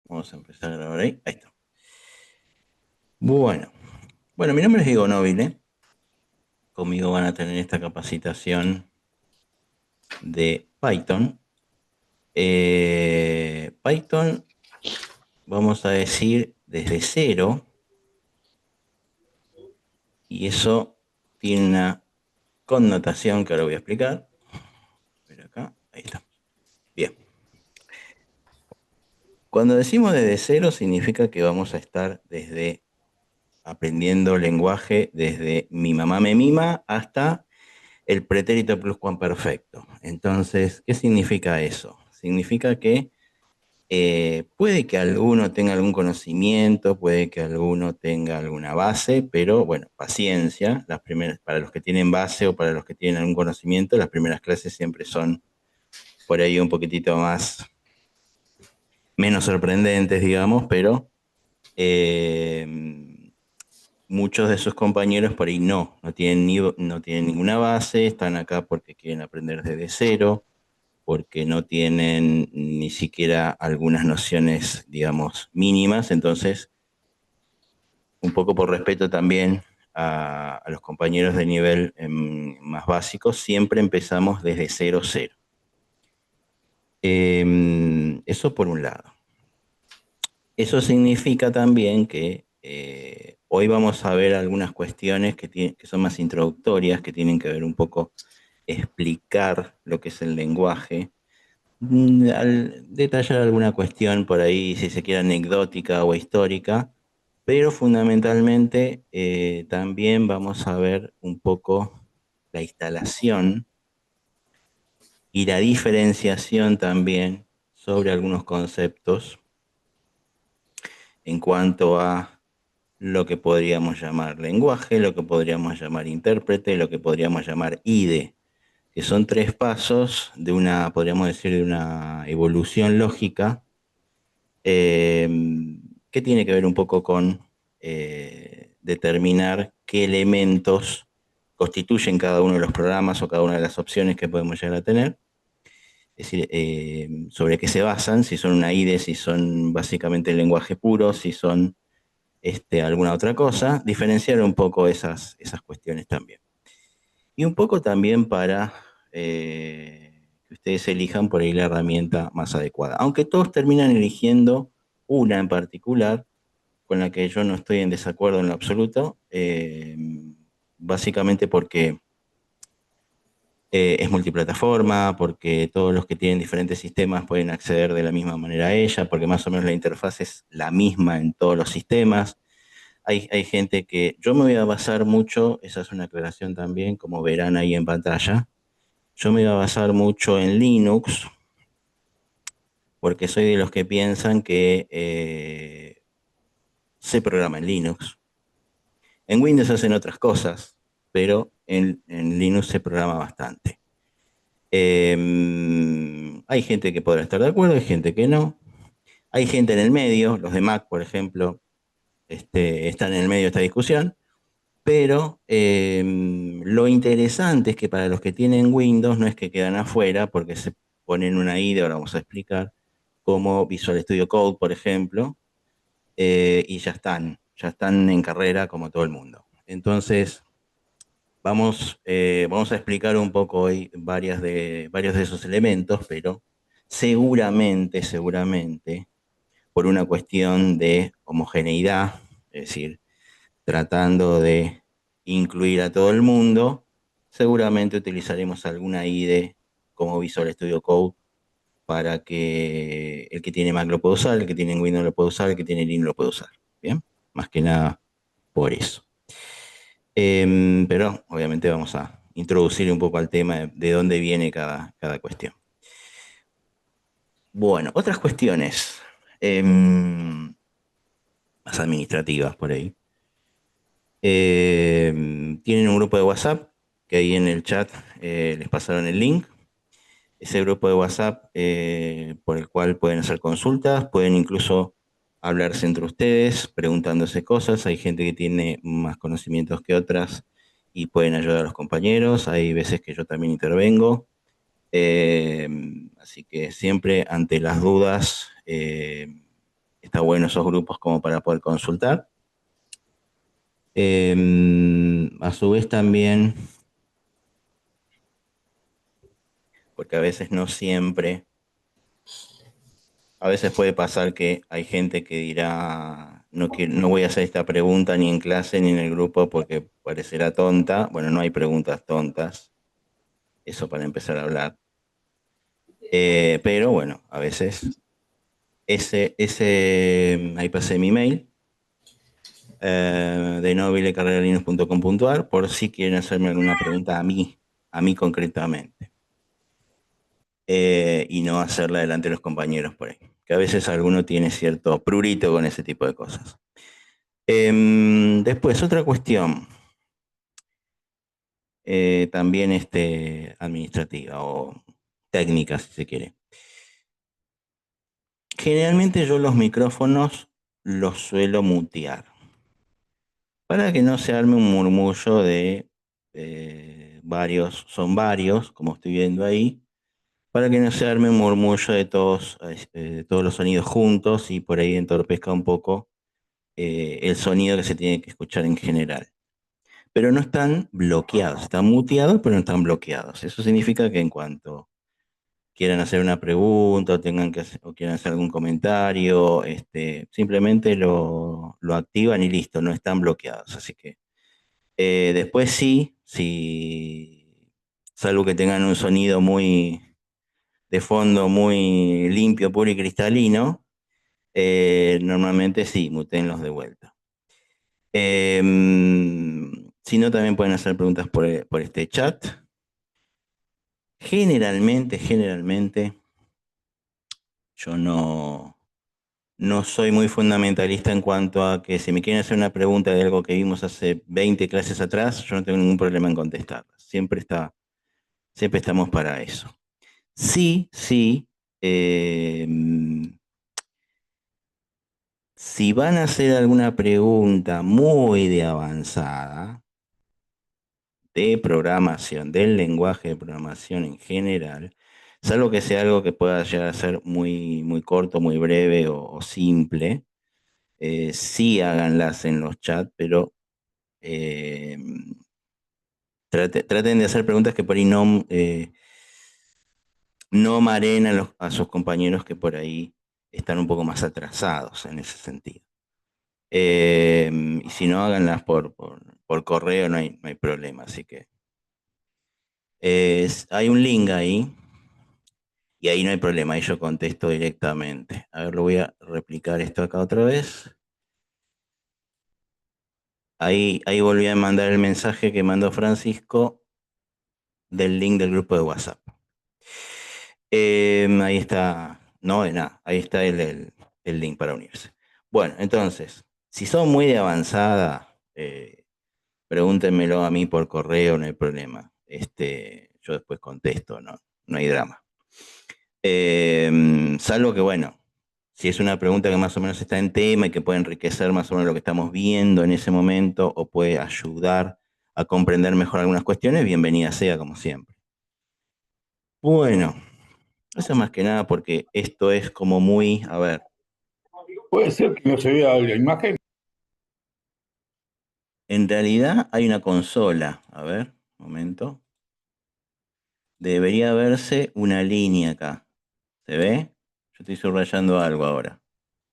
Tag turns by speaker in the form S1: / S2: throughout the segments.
S1: Vamos a empezar a grabar ahí. Ahí está. Bueno, mi nombre es Diego Nobile. Conmigo van a tener esta capacitación de Python. Python, vamos a decir desde cero, y eso tiene una connotación que ahora voy a explicar. Pero acá, ahí está. Bien. Cuando decimos desde cero, significa que vamos a estar desde aprendiendo lenguaje desde mi mamá me mima hasta el pretérito pluscuamperfecto. Entonces, ¿qué significa eso? Significa que puede que alguno tenga algún conocimiento, puede que alguno tenga alguna base, pero bueno, paciencia. Las primeras, para los que tienen base o para los que tienen algún conocimiento, las primeras clases siempre son por ahí un poquitito más, menos sorprendentes, digamos, pero eh, muchos de sus compañeros por ahí no tienen, no tienen ninguna base, están acá porque quieren aprender desde cero, porque no tienen ni siquiera algunas nociones, digamos, mínimas. Entonces, un poco por respeto también a los compañeros de nivel más básico, siempre empezamos desde cero cero. Eso por un lado. Eso significa también que hoy vamos a ver algunas cuestiones que son más introductorias, que tienen que ver un poco explicar lo que es el lenguaje, al detallar alguna cuestión por ahí, si se quiere, anecdótica o histórica, pero fundamentalmente también vamos a ver un poco la instalación y la diferenciación también sobre algunos conceptos en cuanto a lo que podríamos llamar lenguaje, lo que podríamos llamar intérprete, lo que podríamos llamar IDE, que son tres pasos de una, podríamos decir, de una evolución lógica, eh, que tiene que ver un poco con determinar qué elementos constituyen cada uno de los programas o cada una de las opciones que podemos llegar a tener. Es decir, sobre qué se basan, si son una IDE, si son básicamente el lenguaje puro, si son alguna otra cosa, diferenciar un poco esas cuestiones también. Y un poco también para que ustedes elijan por ahí la herramienta más adecuada. Aunque todos terminan eligiendo una en particular, con la que yo no estoy en desacuerdo en lo absoluto, básicamente porque es multiplataforma, porque todos los que tienen diferentes sistemas pueden acceder de la misma manera a ella, porque más o menos la interfaz es la misma en todos los sistemas. Hay gente que yo me voy a basar mucho, esa es una aclaración también, como verán ahí en pantalla, yo me voy a basar mucho en Linux, porque soy de los que piensan que se programa en Linux. En Windows hacen otras cosas, pero en Linux se programa bastante. Hay gente que podrá estar de acuerdo, hay gente que no. Hay gente en el medio, los de Mac, por ejemplo, están en el medio de esta discusión. Pero lo interesante es que para los que tienen Windows no es que quedan afuera porque se ponen una IDE, ahora vamos a explicar, como Visual Studio Code, por ejemplo, y ya están en carrera como todo el mundo. Entonces, vamos a explicar un poco hoy varios de esos elementos, pero seguramente, por una cuestión de homogeneidad, es decir, tratando de incluir a todo el mundo, seguramente utilizaremos alguna IDE como Visual Studio Code para que el que tiene Mac lo pueda usar, el que tiene Windows lo pueda usar, el que tiene Linux lo pueda usar. Bien, más que nada por eso. Pero obviamente vamos a introducir un poco al tema de dónde viene cada cuestión. Bueno, otras cuestiones más administrativas por ahí. Tienen un grupo de WhatsApp, que ahí en el chat les pasaron el link. Ese grupo de WhatsApp por el cual pueden hacer consultas, pueden incluso hablarse entre ustedes, preguntándose cosas. Hay gente que tiene más conocimientos que otras y pueden ayudar a los compañeros. Hay veces que yo también intervengo. Así que siempre ante las dudas, está bueno esos grupos como para poder consultar. A su vez también, porque a veces no siempre, a veces puede pasar que hay gente que dirá, no, no voy a hacer esta pregunta ni en clase ni en el grupo porque parecerá tonta. Bueno, no hay preguntas tontas, eso para empezar a hablar. Pero bueno, a veces ahí pasé mi mail, de nobilecarreralinux.com.ar, por si quieren hacerme alguna pregunta a mí concretamente, y no hacerla delante de los compañeros por ahí, que a veces alguno tiene cierto prurito con ese tipo de cosas. Después, otra cuestión, también administrativa o técnica, si se quiere. Generalmente yo los micrófonos los suelo mutear, para que no se arme un murmullo de varios, son varios, como estoy viendo ahí, para que no se arme un murmullo de todos los sonidos juntos y por ahí entorpezca un poco el sonido que se tiene que escuchar en general. Pero no están bloqueados, están muteados, pero no están bloqueados. Eso significa que en cuanto quieran hacer una pregunta o o quieran hacer algún comentario, simplemente lo activan y listo, no están bloqueados. Así que después sí, si salvo que tengan un sonido muy de fondo, muy limpio, puro y cristalino, normalmente sí, mutenlos de vuelta. Si no, también pueden hacer preguntas por este chat. Generalmente, yo no soy muy fundamentalista en cuanto a que si me quieren hacer una pregunta de algo que vimos hace 20 clases atrás, yo no tengo ningún problema en contestarla. Siempre estamos para eso. Sí, eh, si van a hacer alguna pregunta muy de avanzada, de programación, del lenguaje de programación en general, salvo que sea algo que pueda llegar a ser muy corto, muy breve o simple, sí háganlas en los chats, pero eh, traten de hacer preguntas que por ahí no mareen a sus compañeros que por ahí están un poco más atrasados en ese sentido. Y si no, háganlas por correo, no hay problema. Así que hay un link ahí y ahí no hay problema, ahí yo contesto directamente. A ver, lo voy a replicar esto acá otra vez. Ahí volví a mandar el mensaje que mandó Francisco del link del grupo de WhatsApp. Ahí está, no de nada, ahí está el link para unirse. Bueno, entonces, si son muy de avanzada, pregúntenmelo a mí por correo, no hay problema. Yo después contesto, no hay drama. Salvo que, bueno, si es una pregunta que más o menos está en tema y que puede enriquecer más o menos lo que estamos viendo en ese momento o puede ayudar a comprender mejor algunas cuestiones, bienvenida sea, como siempre. Bueno, eso más que nada porque esto es como muy, a ver,
S2: Puede ser que no se vea la imagen.
S1: en realidad hay una consola, a ver, un momento, debería verse una línea acá, ¿se ve? Yo estoy subrayando algo ahora.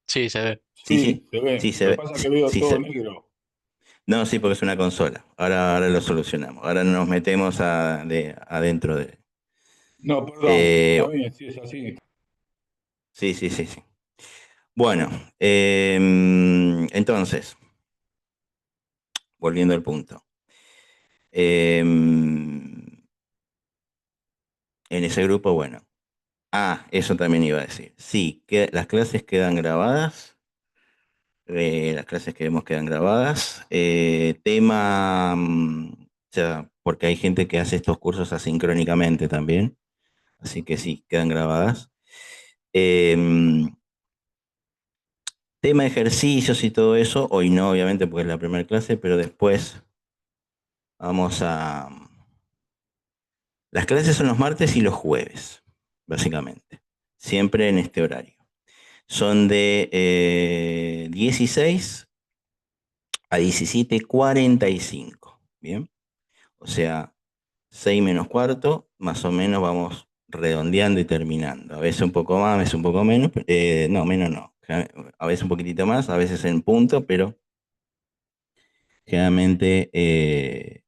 S3: Sí, se ve.
S1: Sí,
S2: Sí,
S1: sí,
S2: se ve.
S1: sí se
S2: Lo que
S1: ve,
S2: pasa es que
S1: sí,
S2: veo
S1: sí
S2: todo
S1: se.
S2: negro.
S1: No, sí, porque es una consola. Ahora lo solucionamos. Ahora nos metemos adentro de.
S2: No, perdón.
S1: Eh,
S2: Está bien, sí es así.
S1: sí. Bueno, entonces, volviendo al punto. En ese grupo, bueno. Ah, eso también iba a decir. Sí, que las clases quedan grabadas. Las clases que vemos quedan grabadas. O sea, porque hay gente que hace estos cursos asincrónicamente también. Así que sí, quedan grabadas. Em, Tema ejercicios y todo eso, hoy no, obviamente, porque es la primera clase, pero después vamos a. Las clases son los martes y los jueves, básicamente. Siempre en este horario. Son de 16 a 17:45. Bien, o sea, 6 menos cuarto, más o menos vamos redondeando y terminando. A veces un poco más, a veces un poco menos. No, menos no. A veces un poquitito más, a veces en punto, pero generalmente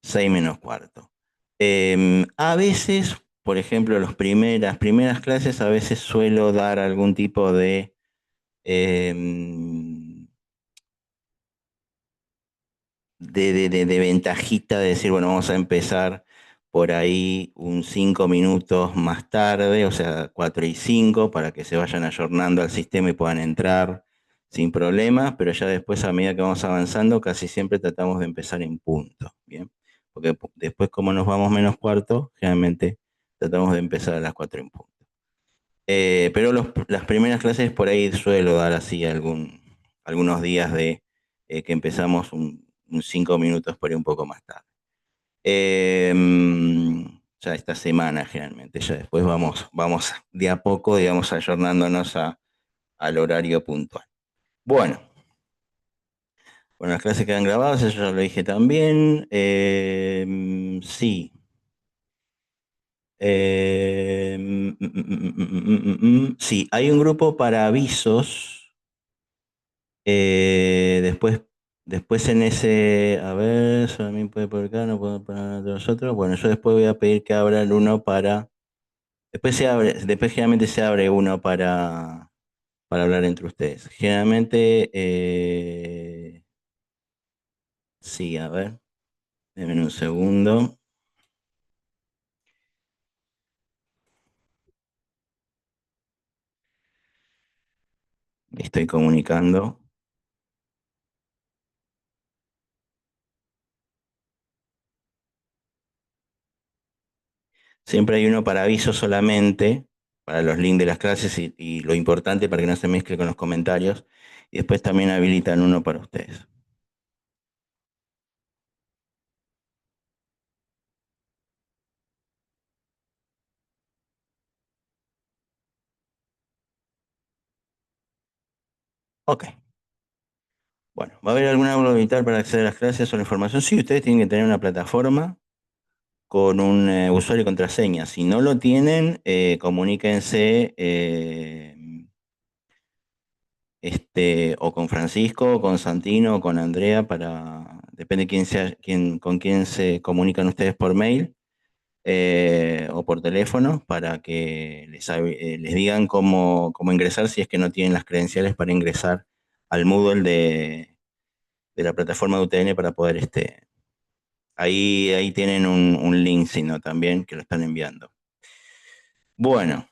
S1: 6 menos cuarto. A veces, por ejemplo, las primeras clases, a veces suelo dar algún tipo em, de ventajita de decir, bueno, vamos a empezar por ahí un 5 minutos más tarde, o sea, 4:05, para que se vayan ayornando al sistema y puedan entrar sin problemas, pero ya después, a medida que vamos avanzando, casi siempre tratamos de empezar en punto, ¿bien? Porque después, como nos vamos menos cuarto, generalmente tratamos de empezar a las 4 en punto. Pero las primeras clases por ahí suelo dar así algunos días de que empezamos un 5 minutos por ahí un poco más tarde. Ya esta semana generalmente, ya después vamos de a poco, digamos, ayornándonos al horario puntual. Bueno, las clases quedan grabadas, eso ya lo dije también. Sí. Sí, hay un grupo para avisos. Después, en ese, a ver, solamente puede por acá, no puedo para nosotros. Bueno, yo después voy a pedir que abran uno para. Después generalmente se abre uno para hablar entre ustedes. Generalmente, sí, a ver, denme un segundo. Estoy comunicando. Siempre hay uno para avisos solamente, para los links de las clases y lo importante para que no se mezcle con los comentarios. Y después también habilitan uno para ustedes. Ok. Bueno, ¿va a haber alguna aula vital para acceder a las clases o la información? Sí, ustedes tienen que tener una plataforma con un usuario y contraseña. Si no lo tienen, comuníquense o con Francisco, o con Santino, o con Andrea, depende con quién se comunican ustedes por mail o por teléfono, para que les digan cómo ingresar si es que no tienen las credenciales para ingresar al Moodle de la plataforma de UTN para poder ahí tienen un link, sino también que lo están enviando. Bueno,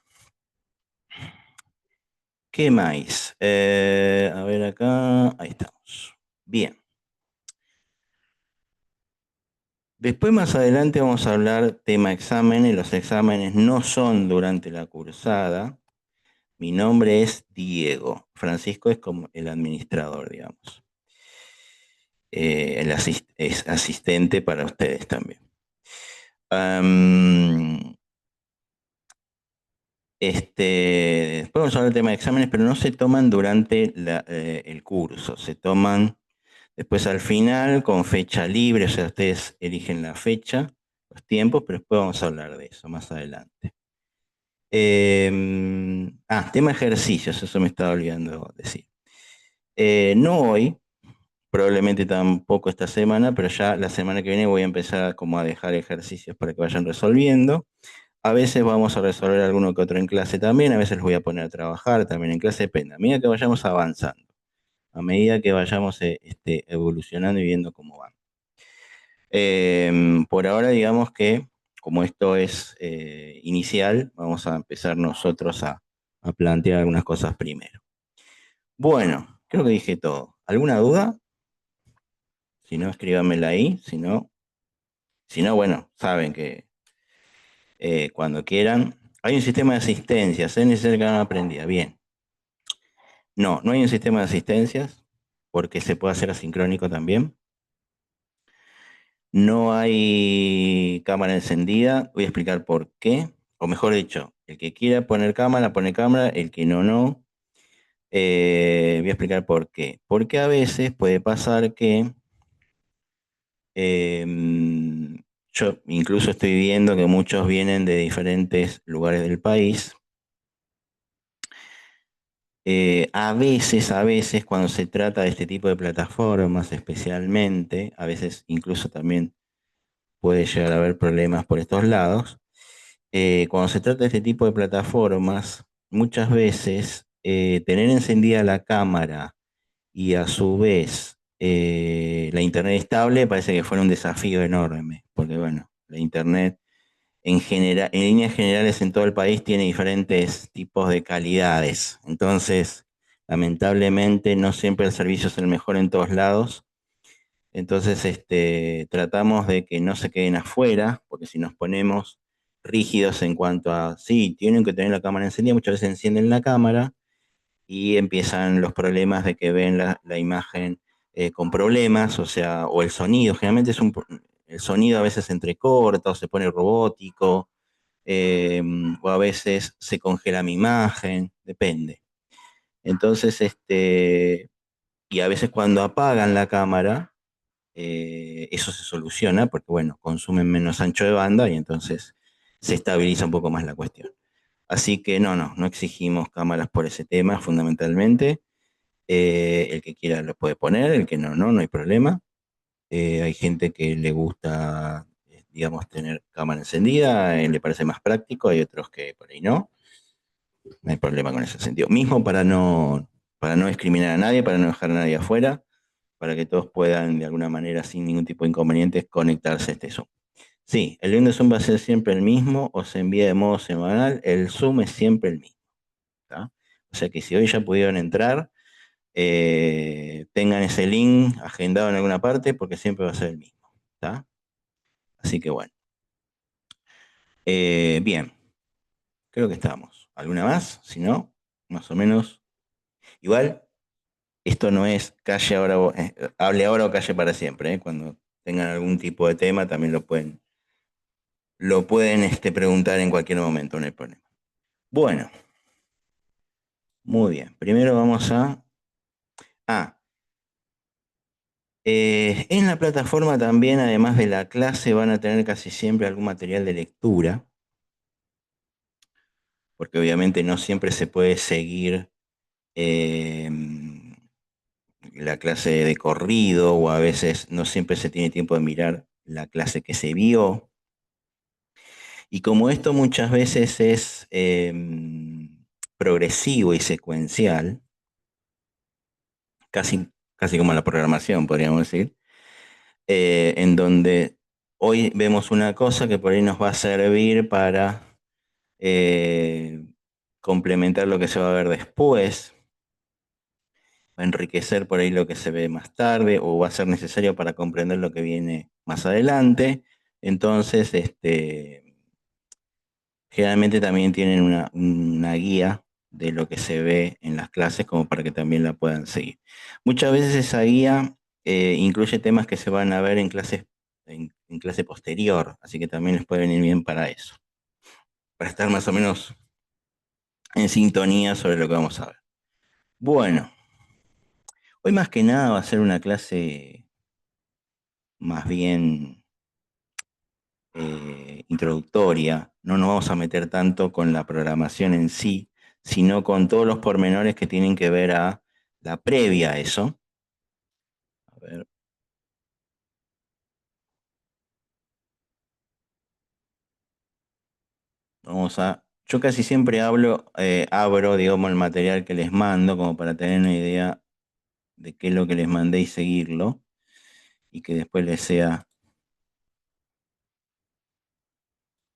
S1: ¿qué más? A ver acá, ahí estamos. Bien. Después más adelante vamos a hablar tema exámenes. Los exámenes no son durante la cursada. Mi nombre es Diego. Francisco es como el administrador, digamos. Es asistente para ustedes también. Am, después vamos a hablar del tema de exámenes, pero no se toman durante el curso. Se toman después al final con fecha libre, o sea, ustedes eligen la fecha, los tiempos, pero después vamos a hablar de eso más adelante. Tema ejercicios, eso me estaba olvidando decir. No hoy, probablemente tampoco esta semana, pero ya la semana que viene voy a empezar como a dejar ejercicios para que vayan resolviendo. A veces vamos a resolver alguno que otro en clase también, a veces los voy a poner a trabajar también en clase, depende, a medida que vayamos avanzando, a medida que vayamos evolucionando y viendo cómo van. Por ahora, digamos que como esto es inicial, vamos a empezar nosotros a plantear algunas cosas primero. Bueno, creo que dije todo. ¿Alguna duda? Si no, escríbamela ahí. Si no, bueno, saben que cuando quieran. Hay un sistema de asistencias, es necesario que hagan aprendida. Bien. No, no hay un sistema de asistencias, porque se puede hacer asincrónico también. No hay cámara encendida. Voy a explicar por qué. O mejor dicho, el que quiera poner cámara, pone cámara. El que no, no. Voy a explicar por qué. Porque a veces puede pasar que yo incluso estoy viendo que muchos vienen de diferentes lugares del país. A veces, cuando se trata de este tipo de plataformas especialmente, a veces incluso también puede llegar a haber problemas por estos lados. Cuando se trata de este tipo de plataformas, muchas veces tener encendida la cámara y a su vez la internet estable parece que fuera un desafío enorme, porque bueno, la internet en general, en líneas generales en todo el país tiene diferentes tipos de calidades. Entonces, lamentablemente no siempre el servicio es el mejor en todos lados. Entonces, tratamos de que no se queden afuera, porque si nos ponemos rígidos en cuanto a, sí, tienen que tener la cámara encendida, muchas veces encienden la cámara y empiezan los problemas de que ven la imagen con problemas, o sea, o el sonido. Generalmente el sonido a veces se entrecorta o se pone robótico, eh, o a veces se congela mi imagen, depende. Entonces, y a veces cuando apagan la cámara, eso se soluciona porque, bueno, consumen menos ancho de banda y entonces se estabiliza un poco más la cuestión. Así que no exigimos cámaras por ese tema fundamentalmente. El que quiera lo puede poner, el que no hay problema. Hay gente que le gusta, digamos, tener cámara encendida, le parece más práctico, hay otros que por ahí no hay problema con ese sentido. Mismo para no discriminar a nadie, para no dejar a nadie afuera, para que todos puedan de alguna manera, sin ningún tipo de inconvenientes, conectarse a este Zoom. Sí, el link de Zoom va a ser siempre el mismo o se envía de modo semanal, el Zoom es siempre el mismo. ¿Tá? O sea que si hoy ya pudieron entrar, tengan ese link agendado en alguna parte porque siempre va a ser el mismo. ¿Tá? Así que bueno. Bien, creo que estamos. ¿Alguna más? Si no, más o menos. Igual, esto no es calle ahora, hable ahora o calle para siempre. Cuando tengan algún tipo de tema, también lo pueden preguntar en cualquier momento, no hay problema. Bueno, muy bien. Primero vamos a... Ah, en la plataforma también, además de la clase, van a tener casi siempre algún material de lectura, porque obviamente no siempre se puede seguir eh, la clase de corrido o a veces no siempre se tiene tiempo de mirar la clase que se vio. Y como esto muchas veces es progresivo y secuencial, casi como la programación, podríamos decir, en donde hoy vemos una cosa que por ahí nos va a servir para eh, complementar lo que se va a ver después, va a enriquecer por ahí lo que se ve más tarde o va a ser necesario para comprender lo que viene más adelante. Entonces, generalmente también tienen una guía de lo que se ve en las clases como para que también la puedan seguir. Muchas veces esa guía incluye temas que se van a ver en clase posterior, así que también les puede venir bien para eso, para estar más o menos en sintonía sobre lo que vamos a ver. Bueno, hoy más que nada va a ser una clase más bien introductoria. No nos vamos a meter tanto con la programación en sí, sino con todos los pormenores que tienen que ver a la previa a eso. A ver, yo casi siempre abro, digamos, el material que les mando como para tener una idea de qué es lo que les mandé y seguirlo, y que después les sea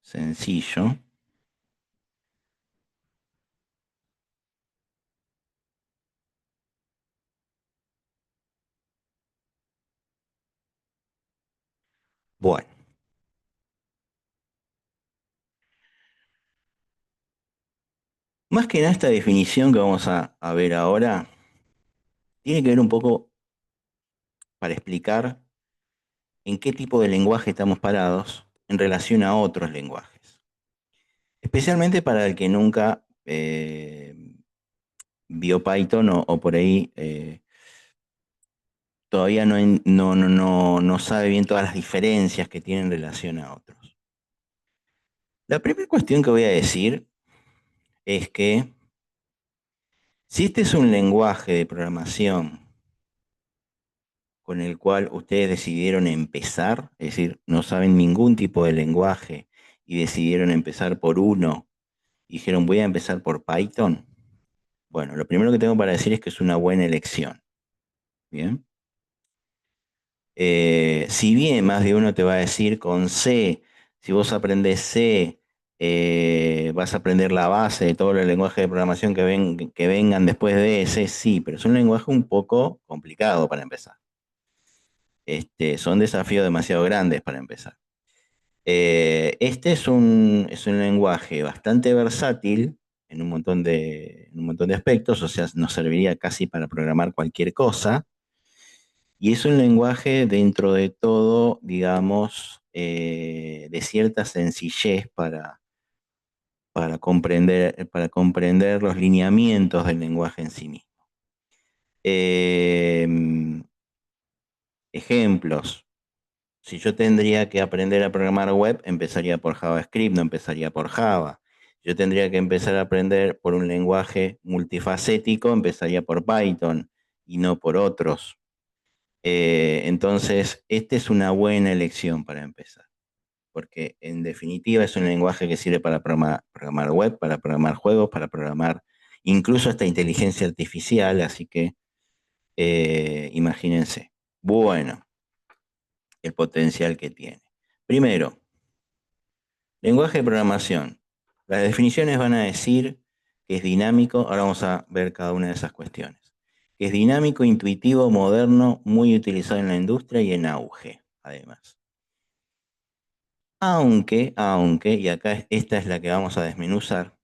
S1: sencillo. Bueno, más que nada esta definición que vamos a ver ahora, tiene que ver un poco para explicar en qué tipo de lenguaje estamos parados en relación a otros lenguajes. Especialmente para el que nunca vio Python o por ahí todavía no sabe bien todas las diferencias que tiene en relación a otros. La primera cuestión que voy a decir es que si este es un lenguaje de programación con el cual ustedes decidieron empezar, es decir, no saben ningún tipo de lenguaje y decidieron empezar por uno, y dijeron voy a empezar por Python, bueno, lo primero que tengo para decir es que es una buena elección. Bien. Si bien más de uno te va a decir con C, si vos aprendés C, vas a aprender la base de todos los lenguajes de programación que vengan después de ese, sí, pero es un lenguaje un poco complicado para empezar. Son desafíos demasiado grandes para empezar. Este es un lenguaje bastante versátil en un montón de aspectos, o sea, nos serviría casi para programar cualquier cosa. Y es un lenguaje dentro de todo, digamos, de cierta sencillez para comprender los lineamientos del lenguaje en sí mismo. Eh, Ejemplos. Si yo tendría que aprender a programar web, empezaría por JavaScript, no empezaría por Java. Yo tendría que empezar a aprender por un lenguaje multifacético, empezaría por Python y no por otros. Entonces, esta es una buena elección para empezar, porque en definitiva es un lenguaje que sirve para programar web, para programar juegos, para programar incluso hasta inteligencia artificial, así que imagínense. Bueno, el potencial que tiene. Primero, lenguaje de programación. Las definiciones van a decir que es dinámico, ahora vamos a ver cada una de esas cuestiones. Que es dinámico, intuitivo, moderno, muy utilizado en la industria y en auge, además. Aunque, y acá esta es la que vamos a desmenuzar,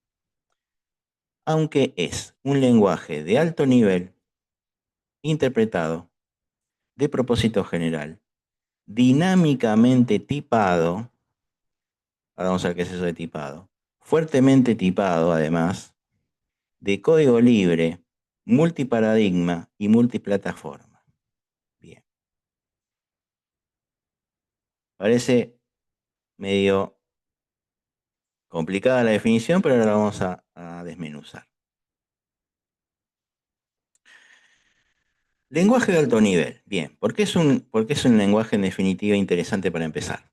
S1: aunque es un lenguaje de alto nivel, interpretado, de propósito general, dinámicamente tipado, ahora vamos a ver qué es eso de tipado, fuertemente tipado además, de código libre, multiparadigma y multiplataforma. Bien, parece medio complicada la definición, pero ahora la vamos a desmenuzar. Lenguaje de alto nivel. Bien, por qué es un lenguaje en definitiva interesante para empezar?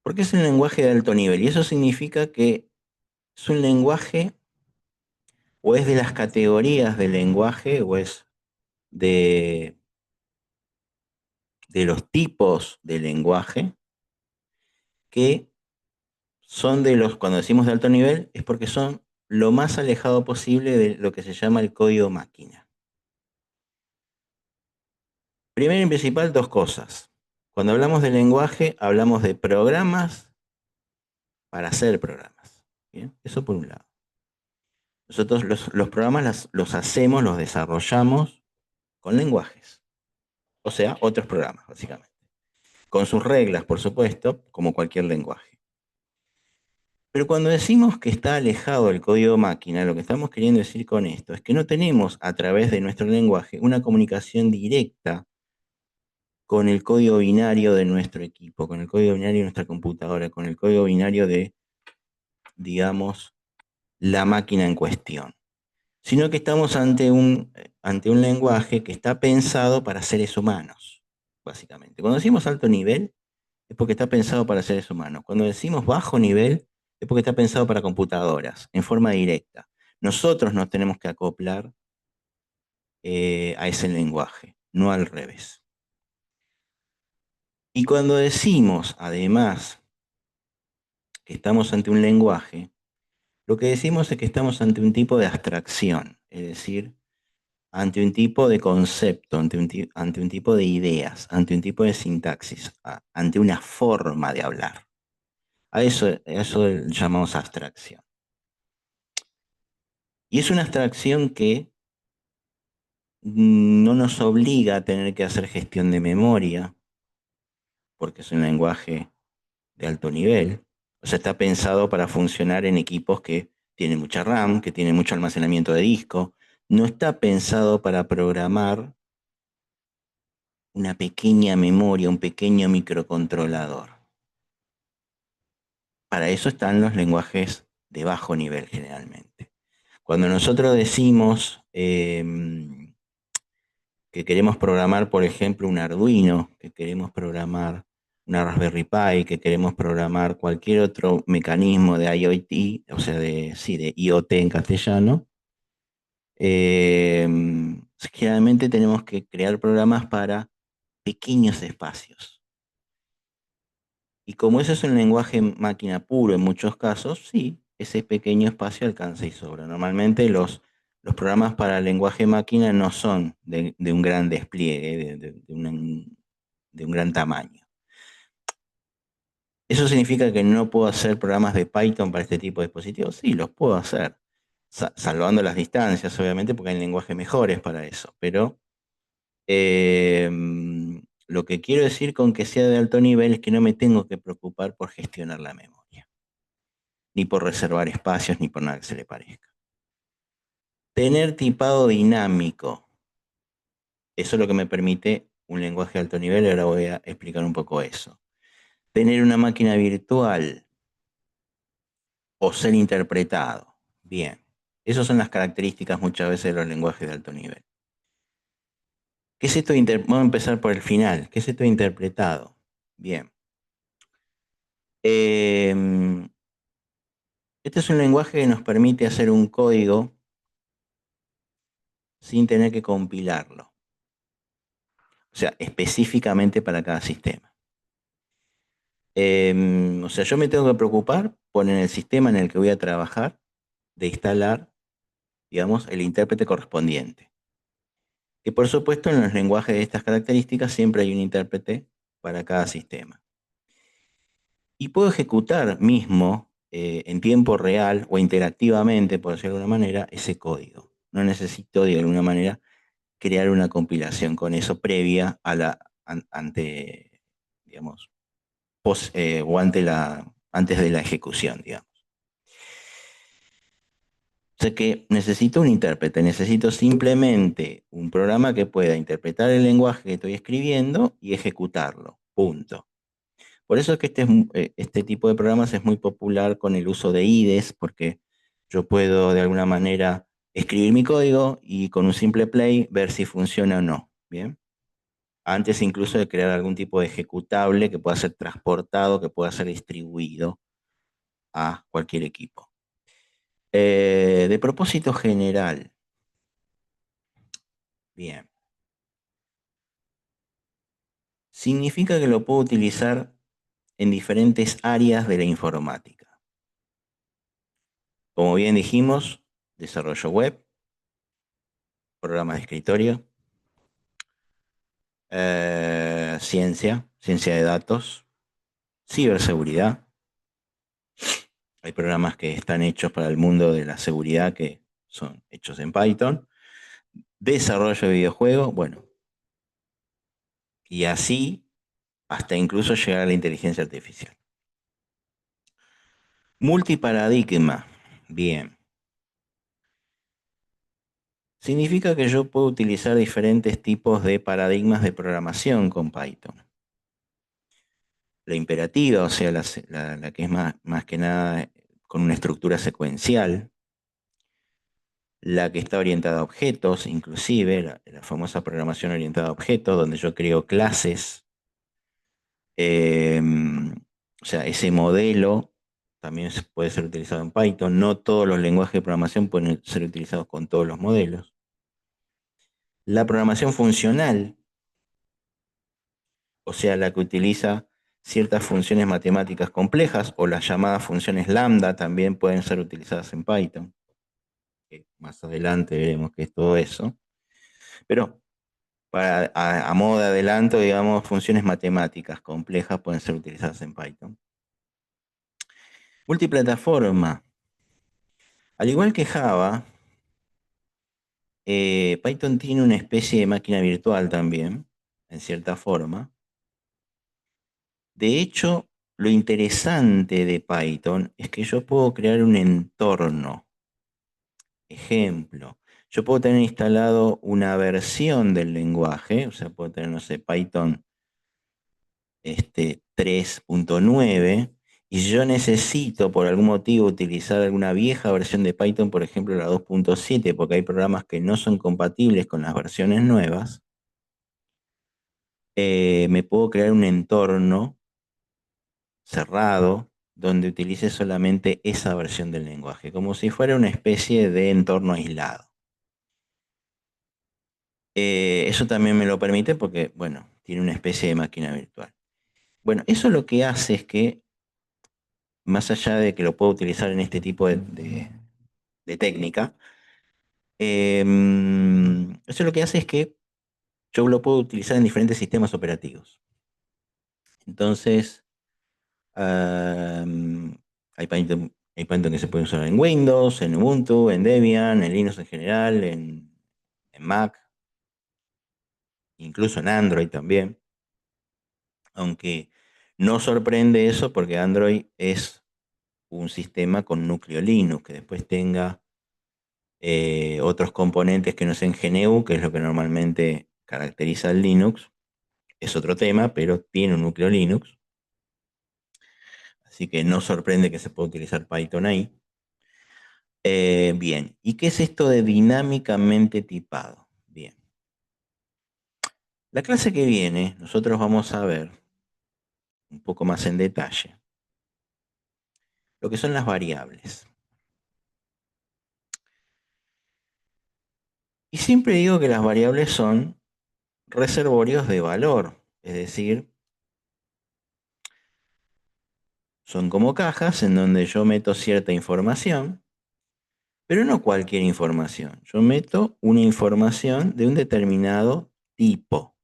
S1: Porque es un lenguaje de alto nivel y eso significa que es un lenguaje o es de las categorías del lenguaje o es de, de los tipos de lenguaje que son de los, cuando decimos de alto nivel, es porque son lo más alejado posible de lo que se llama el código máquina. Primero y principal, dos cosas. Cuando hablamos de lenguaje, hablamos de programas para hacer programas. ¿Bien? Eso por un lado. Nosotros los programas los hacemos, los desarrollamos con lenguajes. O sea, otros programas, básicamente. Con sus reglas, por supuesto, como cualquier lenguaje. Pero cuando decimos que está alejado del código máquina, lo que estamos queriendo decir con esto es que no tenemos a través de nuestro lenguaje una comunicación directa con el código binario de nuestro equipo, con el código binario de nuestra computadora, con el código binario de, digamos, la máquina en cuestión, sino que estamos ante un lenguaje que está pensado para seres humanos, básicamente. Cuando decimos alto nivel, es porque está pensado para seres humanos. Cuando decimos bajo nivel, es porque está pensado para computadoras, en forma directa. Nosotros nos tenemos que acoplar a ese lenguaje, no al revés. Y cuando decimos, además, que estamos ante un lenguaje, lo que decimos es que estamos ante un tipo de abstracción, es decir, ante un tipo de concepto, ante un tipo de ideas, ante un tipo de sintaxis, ante una forma de hablar. A eso llamamos abstracción. Y es una abstracción que no nos obliga a tener que hacer gestión de memoria, porque es un lenguaje de alto nivel. O sea, está pensado para funcionar en equipos que tiene mucha RAM, que tiene mucho almacenamiento de disco. No está pensado para programar una pequeña memoria, un pequeño microcontrolador. Para eso están los lenguajes de bajo nivel generalmente. Cuando nosotros decimos que queremos programar, por ejemplo, un Arduino, que queremos programar una Raspberry Pi, que queremos programar cualquier otro mecanismo de IoT, o sea, sí, de IoT en castellano, eh, generalmente tenemos que crear programas para pequeños espacios. Y como eso es un lenguaje máquina puro en muchos casos, sí, ese pequeño espacio alcanza y sobra. Normalmente los programas para lenguaje máquina no son de un gran despliegue, de un gran tamaño. ¿Eso significa que no puedo hacer programas de Python para este tipo de dispositivos? Sí, los puedo hacer, salvando las distancias, obviamente, porque hay lenguajes mejores para eso. Pero eh, lo que quiero decir con que sea de alto nivel es que no me tengo que preocupar por gestionar la memoria, ni por reservar espacios, ni por nada que se le parezca. Tener tipado dinámico, eso es lo que me permite un lenguaje de alto nivel, y ahora voy a explicar un poco eso. Tener una máquina virtual o ser interpretado. Bien, esas son las características muchas veces de los lenguajes de alto nivel. ¿Qué es esto Vamos a empezar por el final. ¿Qué es esto interpretado? Bien. Eh, este es un lenguaje que nos permite hacer un código sin tener que compilarlo. O sea, específicamente para cada sistema. O sea, yo me tengo que preocupar por en el sistema en el que voy a trabajar de instalar, digamos, el intérprete correspondiente. Que por supuesto en los lenguajes de estas características siempre hay un intérprete para cada sistema. Y puedo ejecutar mismo en tiempo real o interactivamente, por decirlo de alguna manera, ese código. No necesito de alguna manera crear una compilación con eso previa a ante, digamos, o antes de la ejecución, digamos. O sea que necesito un intérprete, necesito simplemente un programa que pueda interpretar el lenguaje que estoy escribiendo y ejecutarlo. Punto. Por eso es que este tipo de programas es muy popular con el uso de IDEs, porque yo puedo de alguna manera escribir mi código y con un simple play ver si funciona o no. Bien. Antes incluso de crear algún tipo de ejecutable que pueda ser transportado, que pueda ser distribuido a cualquier equipo. De propósito general, bien, significa que lo puedo utilizar en diferentes áreas de la informática. Como bien dijimos, desarrollo web, programas de escritorio, ciencia de datos, ciberseguridad. Hay programas que están hechos para el mundo de la seguridad que son hechos en Python. Desarrollo de videojuegos, bueno, y así hasta incluso llegar a la inteligencia artificial. Multiparadigma, bien. Significa que yo puedo utilizar diferentes tipos de paradigmas de programación con Python. La imperativa, o sea, la que es más que nada con una estructura secuencial. La que está orientada a objetos, inclusive la famosa programación orientada a objetos, donde yo creo clases. O sea, ese modelo también puede ser utilizado en Python. No todos los lenguajes de programación pueden ser utilizados con todos los modelos. La programación funcional, o sea, la que utiliza ciertas funciones matemáticas complejas o las llamadas funciones lambda también pueden ser utilizadas en Python. Más adelante veremos qué es todo eso. Pero a modo de adelanto, digamos, funciones matemáticas complejas pueden ser utilizadas en Python. Multiplataforma. Al igual que Java, Python tiene una especie de máquina virtual también, en cierta forma. De hecho, lo interesante de Python es que yo puedo crear un entorno ejemplo, yo puedo tener instalado una versión del lenguaje, o sea, puedo tener, no sé, Python 3.9, y si yo necesito por algún motivo utilizar alguna vieja versión de Python, por ejemplo la 2.7, porque hay programas que no son compatibles con las versiones nuevas, me puedo crear un entorno cerrado donde utilice solamente esa versión del lenguaje, como si fuera una especie de entorno aislado. Eso también me lo permite porque, bueno, tiene una especie de máquina virtual. Bueno, eso lo que hace es que, más allá de que lo puedo utilizar en este tipo de técnica, eso lo que hace es que yo lo puedo utilizar en diferentes sistemas operativos. Entonces, hay Python que se puede usar en Windows, en Ubuntu, en Debian, en Linux en general, en Mac, incluso en Android también. Aunque no sorprende eso porque Android es un sistema con núcleo Linux, que después tenga otros componentes que no sean GNU, que es lo que normalmente caracteriza al Linux. Es otro tema, pero tiene un núcleo Linux. Así que no sorprende que se pueda utilizar Python ahí. Bien, ¿y qué es esto de dinámicamente tipado? Bien, la clase que viene nosotros vamos a ver un poco más en detalle lo que son las variables. Y siempre digo que las variables son reservorios de valor, es decir, son como cajas en donde yo meto cierta información, pero no cualquier información. Yo meto una información de un determinado tipo.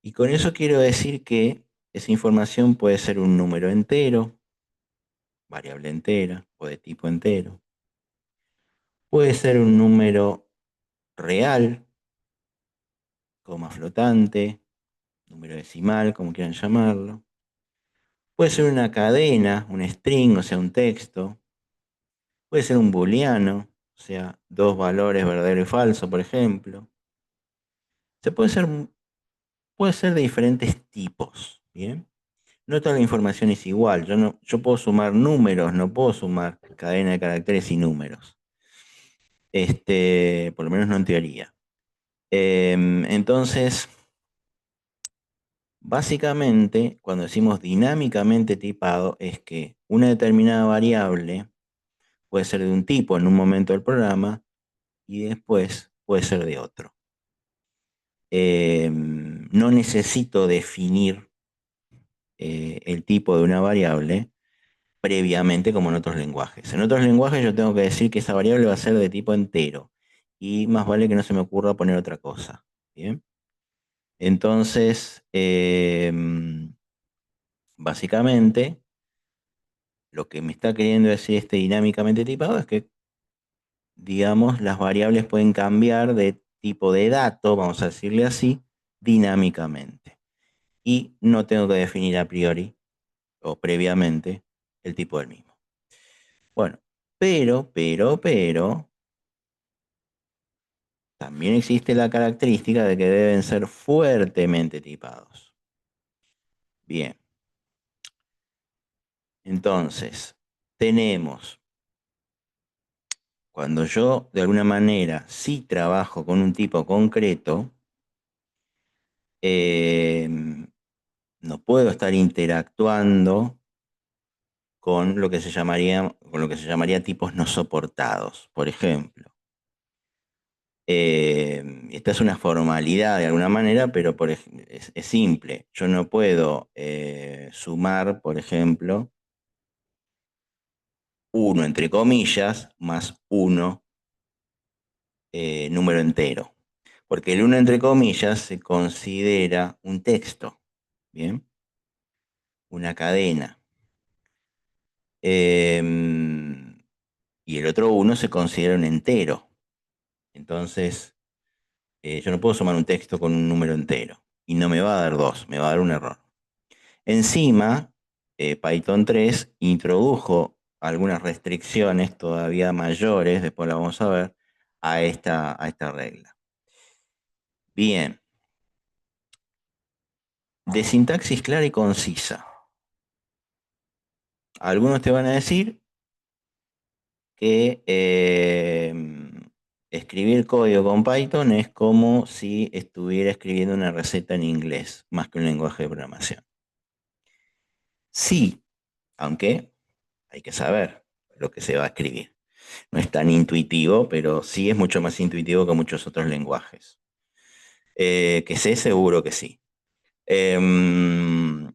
S1: Y con eso quiero decir que esa información puede ser un número entero, variable entera o de tipo entero. Puede ser un número real, coma flotante, número decimal, como quieran llamarlo. Puede ser una cadena, un string, o sea, un texto. Puede ser un booleano, o sea, dos valores verdadero y falso, por ejemplo. Se puede ser de diferentes tipos, ¿bien? No toda la información es igual. Yo puedo sumar números, no puedo sumar cadena de caracteres y números. Por lo menos no en teoría. Entonces, básicamente, cuando decimos dinámicamente tipado, es que una determinada variable puede ser de un tipo en un momento del programa y después puede ser de otro. No necesito definir el tipo de una variable previamente como en otros lenguajes. En otros lenguajes yo tengo que decir que esa variable va a ser de tipo entero y más vale que no se me ocurra poner otra cosa. ¿Bien? Entonces, básicamente, lo que me está queriendo decir este dinámicamente tipado es que, digamos, las variables pueden cambiar de tipo de dato, vamos a decirle así, dinámicamente. Y no tengo que definir a priori o previamente el tipo del mismo. Bueno, pero, también existe la característica de que deben ser fuertemente tipados. Bien, entonces, tenemos, cuando yo de alguna manera sí trabajo con un tipo concreto, eh, no puedo estar interactuando con lo que se llamaría tipos no soportados, por ejemplo. Esta es una formalidad de alguna manera, pero es simple. Yo no puedo sumar, por ejemplo, uno entre comillas más uno número entero. Porque el uno entre comillas se considera un texto, ¿bien? Una cadena. Y el otro uno se considera un entero. Entonces, yo no puedo sumar un texto con un número entero. Y no me va a dar dos, me va a dar un error. Encima, Python 3 introdujo algunas restricciones todavía mayores, después la vamos a ver, a esta regla. Bien, de sintaxis clara y concisa. Algunos te van a decir que escribir código con Python es como si estuviera escribiendo una receta en inglés, más que un lenguaje de programación. Sí, aunque hay que saber lo que se va a escribir. No es tan intuitivo, pero sí es mucho más intuitivo que muchos otros lenguajes. Que sé, seguro que sí. Em,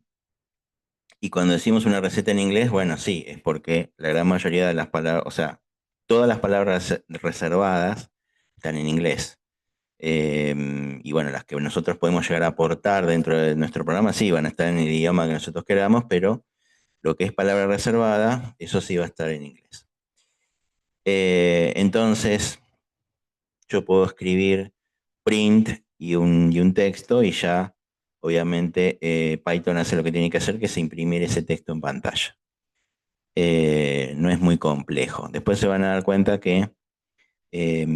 S1: y cuando decimos una receta en inglés, bueno, sí, es porque la gran mayoría de las palabras, o sea, todas las palabras reservadas están en inglés. Y bueno, las que nosotros podemos llegar a aportar dentro de nuestro programa, sí, van a estar en el idioma que nosotros queramos, pero lo que es palabra reservada, eso sí va a estar en inglés. Entonces, yo puedo escribir print y un texto y ya, obviamente, Python hace lo que tiene que hacer, que es imprimir ese texto en pantalla. No es muy complejo. Después se van a dar cuenta que eh,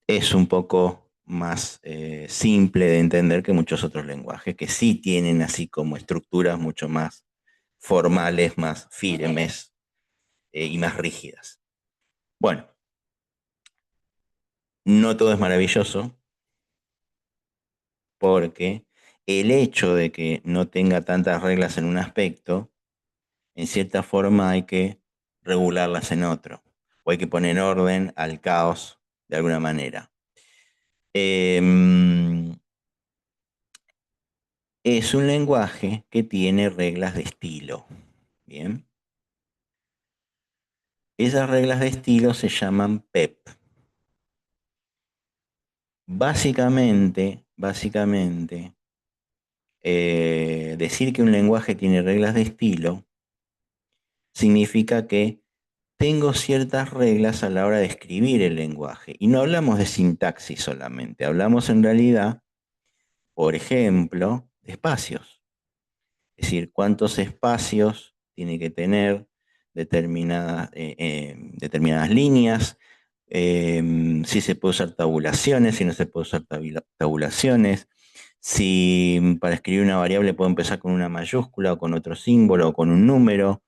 S1: es un poco más simple de entender que muchos otros lenguajes, que sí tienen así como estructuras mucho más formales, más firmes y más rígidas. Bueno, no todo es maravilloso porque el hecho de que no tenga tantas reglas en un aspecto, en cierta forma hay que regularlas en otro, o hay que poner orden al caos de alguna manera. Em, es un lenguaje que tiene reglas de estilo. Bien. Esas reglas de estilo se llaman PEP. Básicamente, decir que un lenguaje tiene reglas de estilo significa que tengo ciertas reglas a la hora de escribir el lenguaje. Y no hablamos de sintaxis solamente, hablamos en realidad, por ejemplo, de espacios. Es decir, cuántos espacios tiene que tener determinadas líneas, si se puede usar tabulaciones, si no se puede usar tabulaciones, si para escribir una variable puedo empezar con una mayúscula o con otro símbolo o con un número,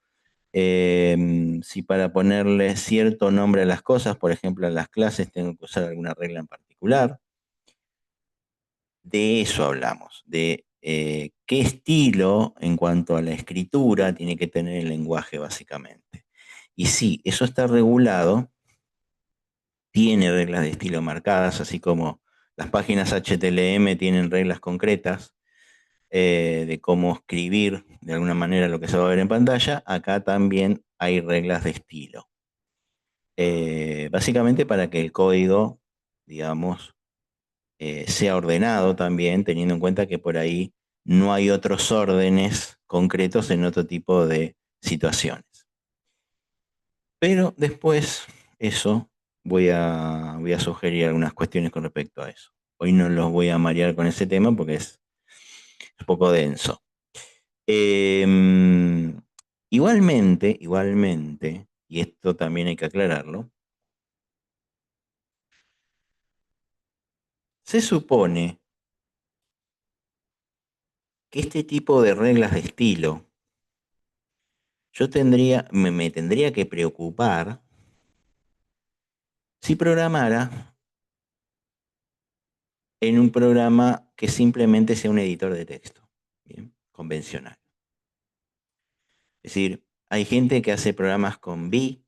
S1: si para ponerle cierto nombre a las cosas, por ejemplo a las clases, tengo que usar alguna regla en particular. De eso hablamos, de qué estilo en cuanto a la escritura tiene que tener el lenguaje básicamente. Y sí, eso está regulado, tiene reglas de estilo marcadas, así como las páginas HTML tienen reglas concretas de cómo escribir de alguna manera lo que se va a ver en pantalla, acá también hay reglas de estilo. Básicamente para que el código, digamos, sea ordenado también, teniendo en cuenta que por ahí no hay otros órdenes concretos en otro tipo de situaciones. Pero después, eso, voy a sugerir algunas cuestiones con respecto a eso. Hoy no los voy a marear con ese tema porque es un poco denso. Em, igualmente, y esto también hay que aclararlo, se supone que este tipo de reglas de estilo, me tendría que preocupar si programara en un programa que simplemente sea un editor de texto, bien, convencional. Es decir, hay gente que hace programas con V,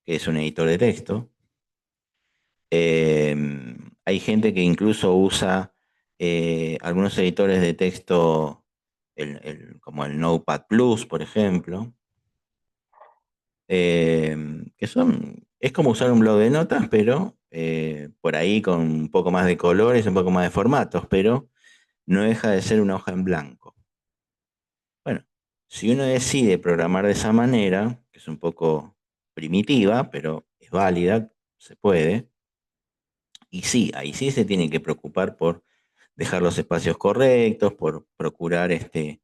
S1: que es un editor de texto. Hay gente que incluso usa algunos editores de texto, como el Notepad Plus, por ejemplo, es como usar un blog de notas, pero por ahí con un poco más de colores, un poco más de formatos, pero no deja de ser una hoja en blanco. Bueno, si uno decide programar de esa manera, que es un poco primitiva, pero es válida, se puede, y sí, ahí sí se tiene que preocupar por dejar los espacios correctos, por procurar que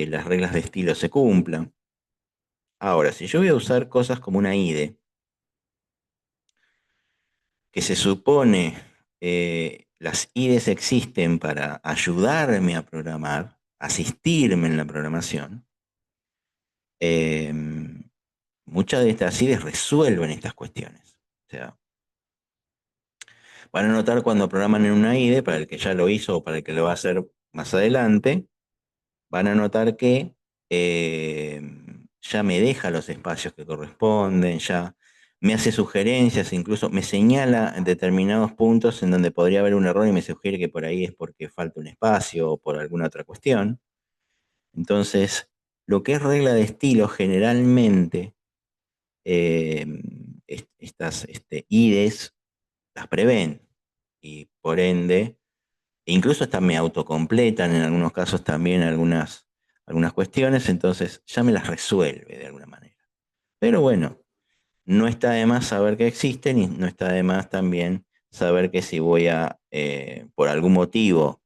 S1: las reglas de estilo se cumplan. Ahora, si yo voy a usar cosas como una IDE, que se supone las IDEs existen para ayudarme a programar, asistirme en la programación, eh, muchas de estas IDEs resuelven estas cuestiones. O sea, van a notar cuando programan en una IDE, para el que ya lo hizo o para el que lo va a hacer más adelante, van a notar que eh, ya me deja los espacios que corresponden, ya me hace sugerencias, incluso me señala en determinados puntos en donde podría haber un error y me sugiere que por ahí es porque falta un espacio o por alguna otra cuestión. Entonces, lo que es regla de estilo, generalmente, eh, estas IDEs las prevén y por ende, e incluso hasta me autocompletan en algunos casos también algunas cuestiones, entonces ya me las resuelve de alguna manera. Pero bueno, no está de más saber que existen y no está de más también saber que si voy a, por algún motivo,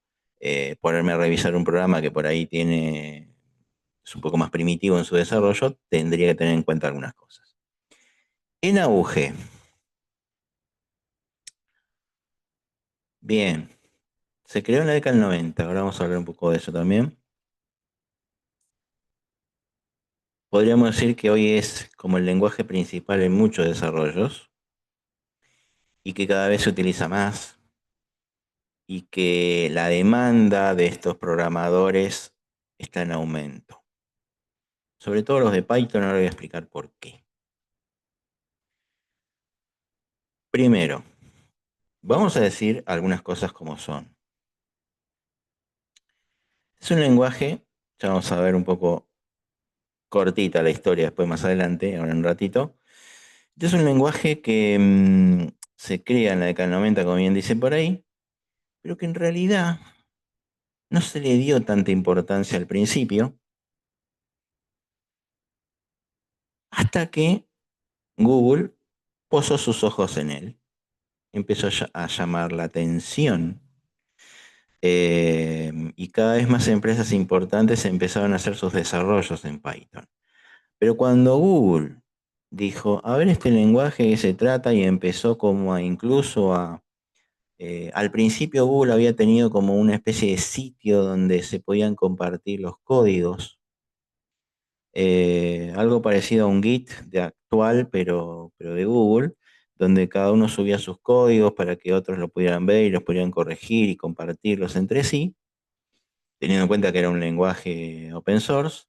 S1: ponerme a revisar un programa que por ahí es un poco más primitivo en su desarrollo, tendría que tener en cuenta algunas cosas. En auge, bien, se creó en la década del 90, ahora vamos a hablar un poco de eso también. Podríamos decir que hoy es como el lenguaje principal en muchos desarrollos y que cada vez se utiliza más y que la demanda de estos programadores está en aumento. Sobre todo los de Python, ahora voy a explicar por qué. Primero, vamos a decir algunas cosas como son. Es un lenguaje, ya vamos a ver un poco cortita la historia después más adelante, ahora en un ratito. Este es un lenguaje que se crea en la década del 90, como bien dice por ahí, pero que en realidad no se le dio tanta importancia al principio, hasta que Google posó sus ojos en él. Empezó a llamar la atención y cada vez más empresas importantes empezaron a hacer sus desarrollos en Python. Pero cuando Google dijo, a ver este lenguaje que se trata y empezó como a incluso a... al principio Google había tenido como una especie de sitio donde se podían compartir los códigos, algo parecido a un Git de actual, pero de Google, donde cada uno subía sus códigos para que otros lo pudieran ver y los pudieran corregir y compartirlos entre sí, teniendo en cuenta que era un lenguaje open source.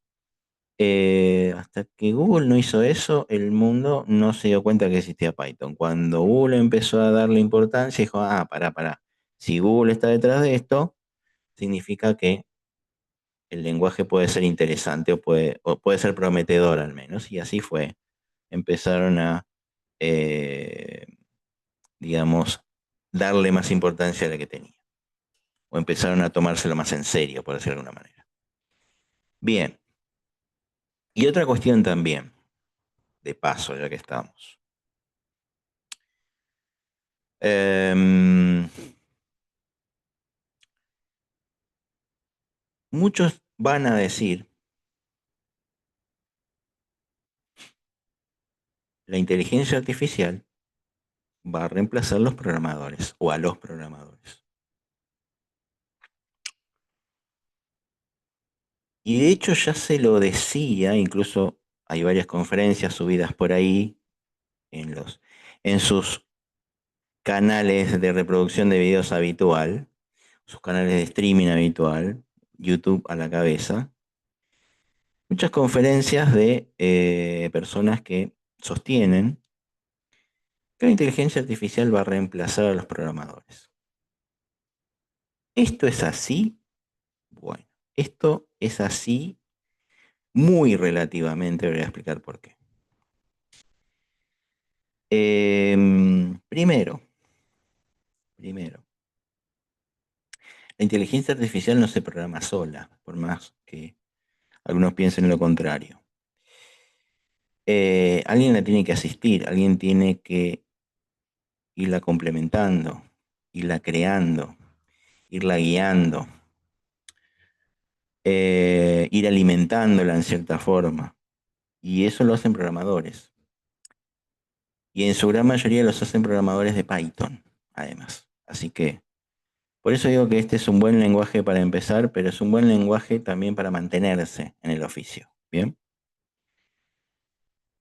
S1: Hasta que Google no hizo eso, el mundo no se dio cuenta que existía Python. Cuando Google empezó a darle importancia, dijo, ah, pará. Si Google está detrás de esto, significa que el lenguaje puede ser interesante o puede ser prometedor al menos. Y así fue. Empezaron a, eh, digamos, darle más importancia a la que tenía. O empezaron a tomárselo más en serio, por decirlo de alguna manera. Bien. Y otra cuestión también, de paso, ya que estamos. Em, muchos van a decir, la inteligencia artificial va a reemplazar los programadores o a los programadores. Y de hecho ya se lo decía, incluso hay varias conferencias subidas por ahí en sus canales de reproducción de videos habitual, sus canales de streaming habitual, YouTube a la cabeza. Muchas conferencias de personas que sostienen que la inteligencia artificial va a reemplazar a los programadores. ¿Esto es así? Bueno, esto es así muy relativamente, voy a explicar por qué. Primero, la inteligencia artificial no se programa sola, por más que algunos piensen lo contrario. Alguien la tiene que asistir, alguien tiene que irla complementando, irla creando, irla guiando, ir alimentándola en cierta forma. Y eso lo hacen programadores. Y en su gran mayoría los hacen programadores de Python, además. Así que, por eso digo que este es un buen lenguaje para empezar, pero es un buen lenguaje también para mantenerse en el oficio. Bien.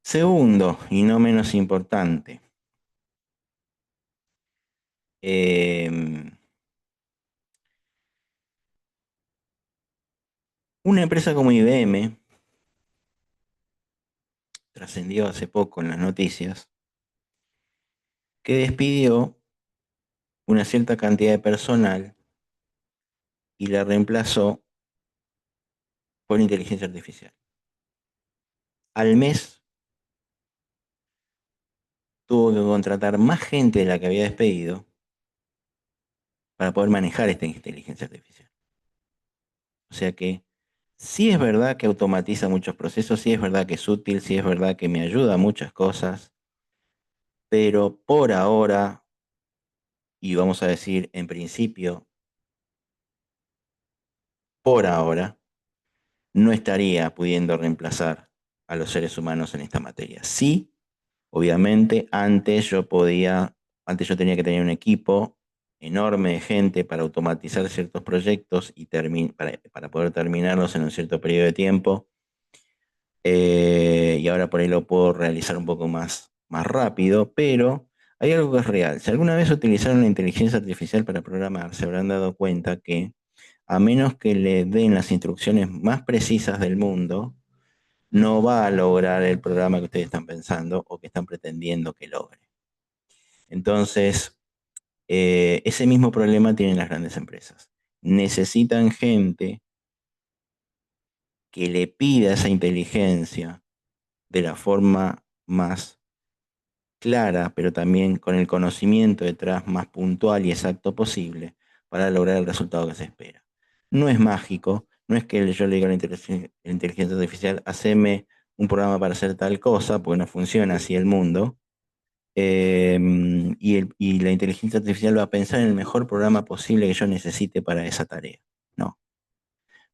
S1: Segundo, y no menos importante, eh, una empresa como IBM trascendió hace poco en las noticias que despidió una cierta cantidad de personal y la reemplazó por inteligencia artificial. Al mes tuvo que contratar más gente de la que había despedido para poder manejar esta inteligencia artificial. O sea que sí es verdad que automatiza muchos procesos, sí es verdad que es útil, sí es verdad que me ayuda a muchas cosas, pero por ahora, y vamos a decir en principio, por ahora, no estaría pudiendo reemplazar a los seres humanos en esta materia. Sí, obviamente, antes yo tenía que tener un equipo enorme de gente para automatizar ciertos proyectos y para poder terminarlos en un cierto periodo de tiempo. Y ahora por ahí lo puedo realizar un poco más rápido, pero hay algo que es real. Si alguna vez utilizaron la inteligencia artificial para programar, se habrán dado cuenta que a menos que le den las instrucciones más precisas del mundo, no va a lograr el programa que ustedes están pensando o que están pretendiendo que logre. Entonces, ese mismo problema tienen las grandes empresas. Necesitan gente que le pida esa inteligencia de la forma más clara, pero también con el conocimiento detrás más puntual y exacto posible para lograr el resultado que se espera. No es mágico, no es que yo le diga a la inteligencia artificial, haceme un programa para hacer tal cosa, porque no funciona así el mundo. Y la inteligencia artificial va a pensar en el mejor programa posible que yo necesite para esa tarea. No,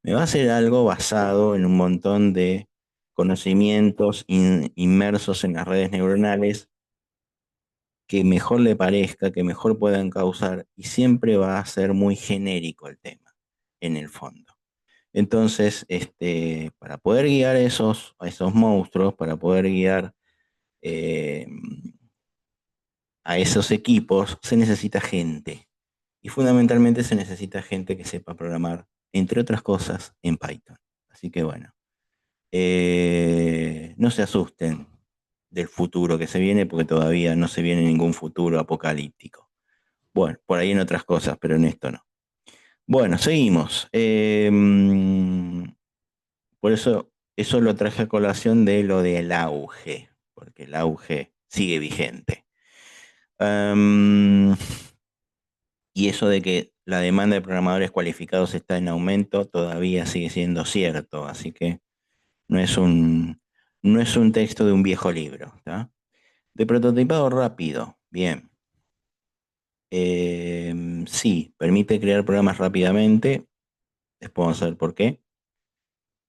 S1: me va a hacer algo basado en un montón de conocimientos inmersos en las redes neuronales que mejor le parezca, que mejor puedan causar, y siempre va a ser muy genérico el tema, en el fondo. Entonces, para poder guiar a esos monstruos, para poder guiar eh, a esos equipos, se necesita gente. Y fundamentalmente se necesita gente que sepa programar, entre otras cosas, en Python. Así que bueno, no se asusten del futuro que se viene, porque todavía no se viene ningún futuro apocalíptico. Bueno, por ahí en otras cosas, pero en esto no. Bueno, seguimos. Por eso lo traje a colación de lo del auge, porque el auge sigue vigente. Em, y eso de que la demanda de programadores cualificados está en aumento todavía sigue siendo cierto, así que no es no es un texto de un viejo libro, ¿tá? De prototipado rápido, bien. Sí, permite crear programas rápidamente, después vamos a ver por qué.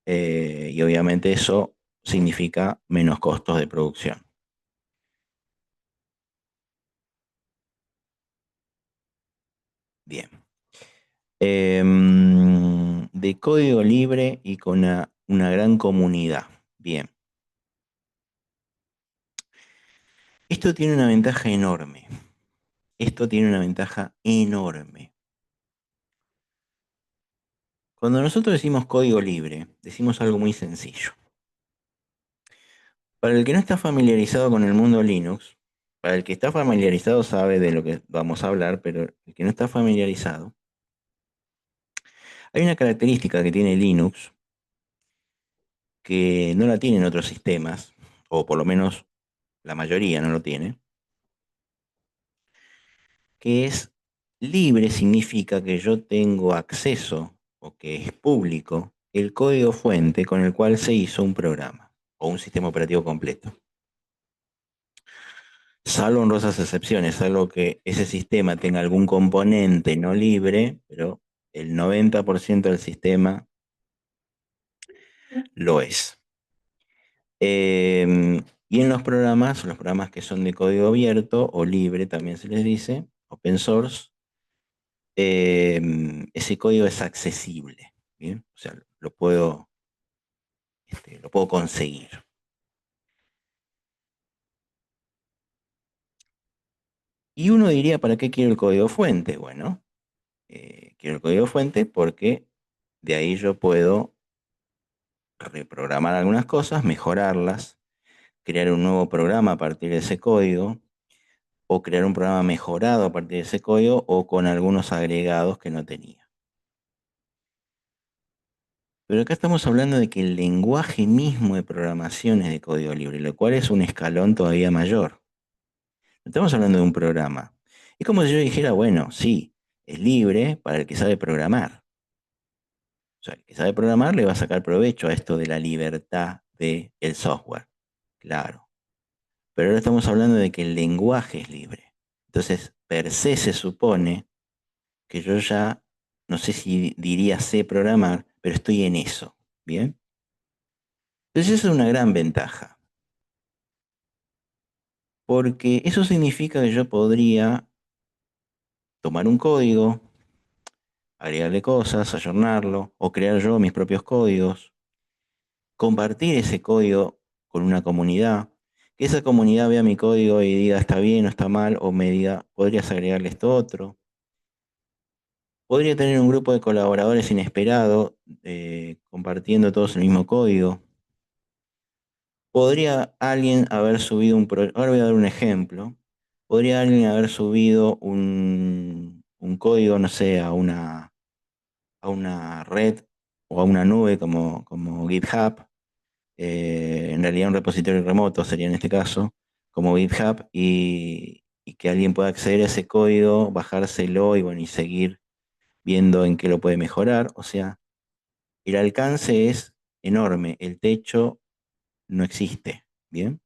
S1: Y obviamente eso significa menos costos de producción. Bien. De código libre y con una gran comunidad. Bien. Esto tiene una ventaja enorme. Esto tiene una ventaja enorme. Cuando nosotros decimos código libre, decimos algo muy sencillo. Para el que no está familiarizado con el mundo Linux, para el que está familiarizado sabe de lo que vamos a hablar, pero el que no está familiarizado, hay una característica que tiene Linux que no la tienen otros sistemas, o por lo menos la mayoría no lo tiene, que es libre significa que yo tengo acceso, o que es público, el código fuente con el cual se hizo un programa o un sistema operativo completo. Salvo honrosas excepciones, salvo que ese sistema tenga algún componente no libre, pero el 90% del sistema lo es. Y en los programas que son de código abierto o libre, también se les dice, open source, ese código es accesible, ¿bien? O sea, lo puedo conseguir. Y uno diría, ¿para qué quiero el código fuente? Bueno, quiero el código fuente porque de ahí yo puedo reprogramar algunas cosas, mejorarlas, crear un nuevo programa a partir de ese código, o crear un programa mejorado a partir de ese código, o con algunos agregados que no tenía. Pero acá estamos hablando de que el lenguaje mismo de programación es de código libre, lo cual es un escalón todavía mayor. No estamos hablando de un programa. Es como si yo dijera, bueno, sí, es libre para el que sabe programar. O sea, el que sabe programar le va a sacar provecho a esto de la libertad del software. Claro. Pero ahora estamos hablando de que el lenguaje es libre. Entonces, per se se supone que yo ya, no sé si diría sé programar, pero estoy en eso. ¿Bien? Entonces, eso es una gran ventaja. Porque eso significa que yo podría tomar un código, agregarle cosas, ayornarlo, o crear yo mis propios códigos, compartir ese código con una comunidad, que esa comunidad vea mi código y diga está bien o está mal, o me diga, podrías agregarle esto otro. Podría tener un grupo de colaboradores inesperado, compartiendo todos el mismo código. Podría alguien haber subido ahora voy a dar un ejemplo. Podría alguien haber subido un código, no sé, a una red o a una nube como GitHub, en realidad un repositorio remoto sería en este caso, como GitHub, y que alguien pueda acceder a ese código, bajárselo y, bueno, y seguir viendo en qué lo puede mejorar. O sea, el alcance es enorme, el techo no existe, ¿bien?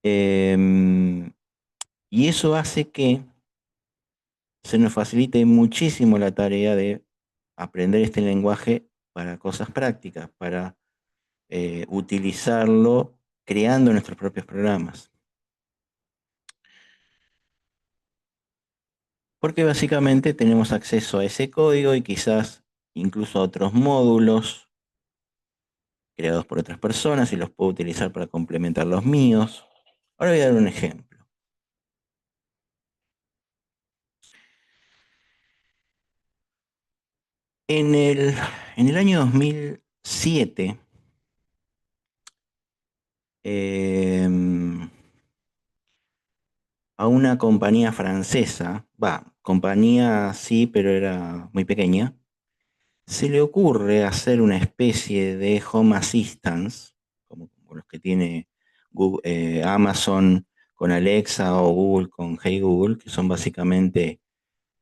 S1: Em, y eso hace que se nos facilite muchísimo la tarea de aprender este lenguaje para cosas prácticas, para utilizarlo creando nuestros propios programas. Porque básicamente tenemos acceso a ese código y quizás incluso a otros módulos creados por otras personas y los puedo utilizar para complementar los míos. Ahora voy a dar un ejemplo. En el, en el año 2007, em, a una compañía francesa, compañía sí, pero era muy pequeña, se le ocurre hacer una especie de Home Assistance, como los que tiene Amazon con Alexa o Google con Hey Google, que son básicamente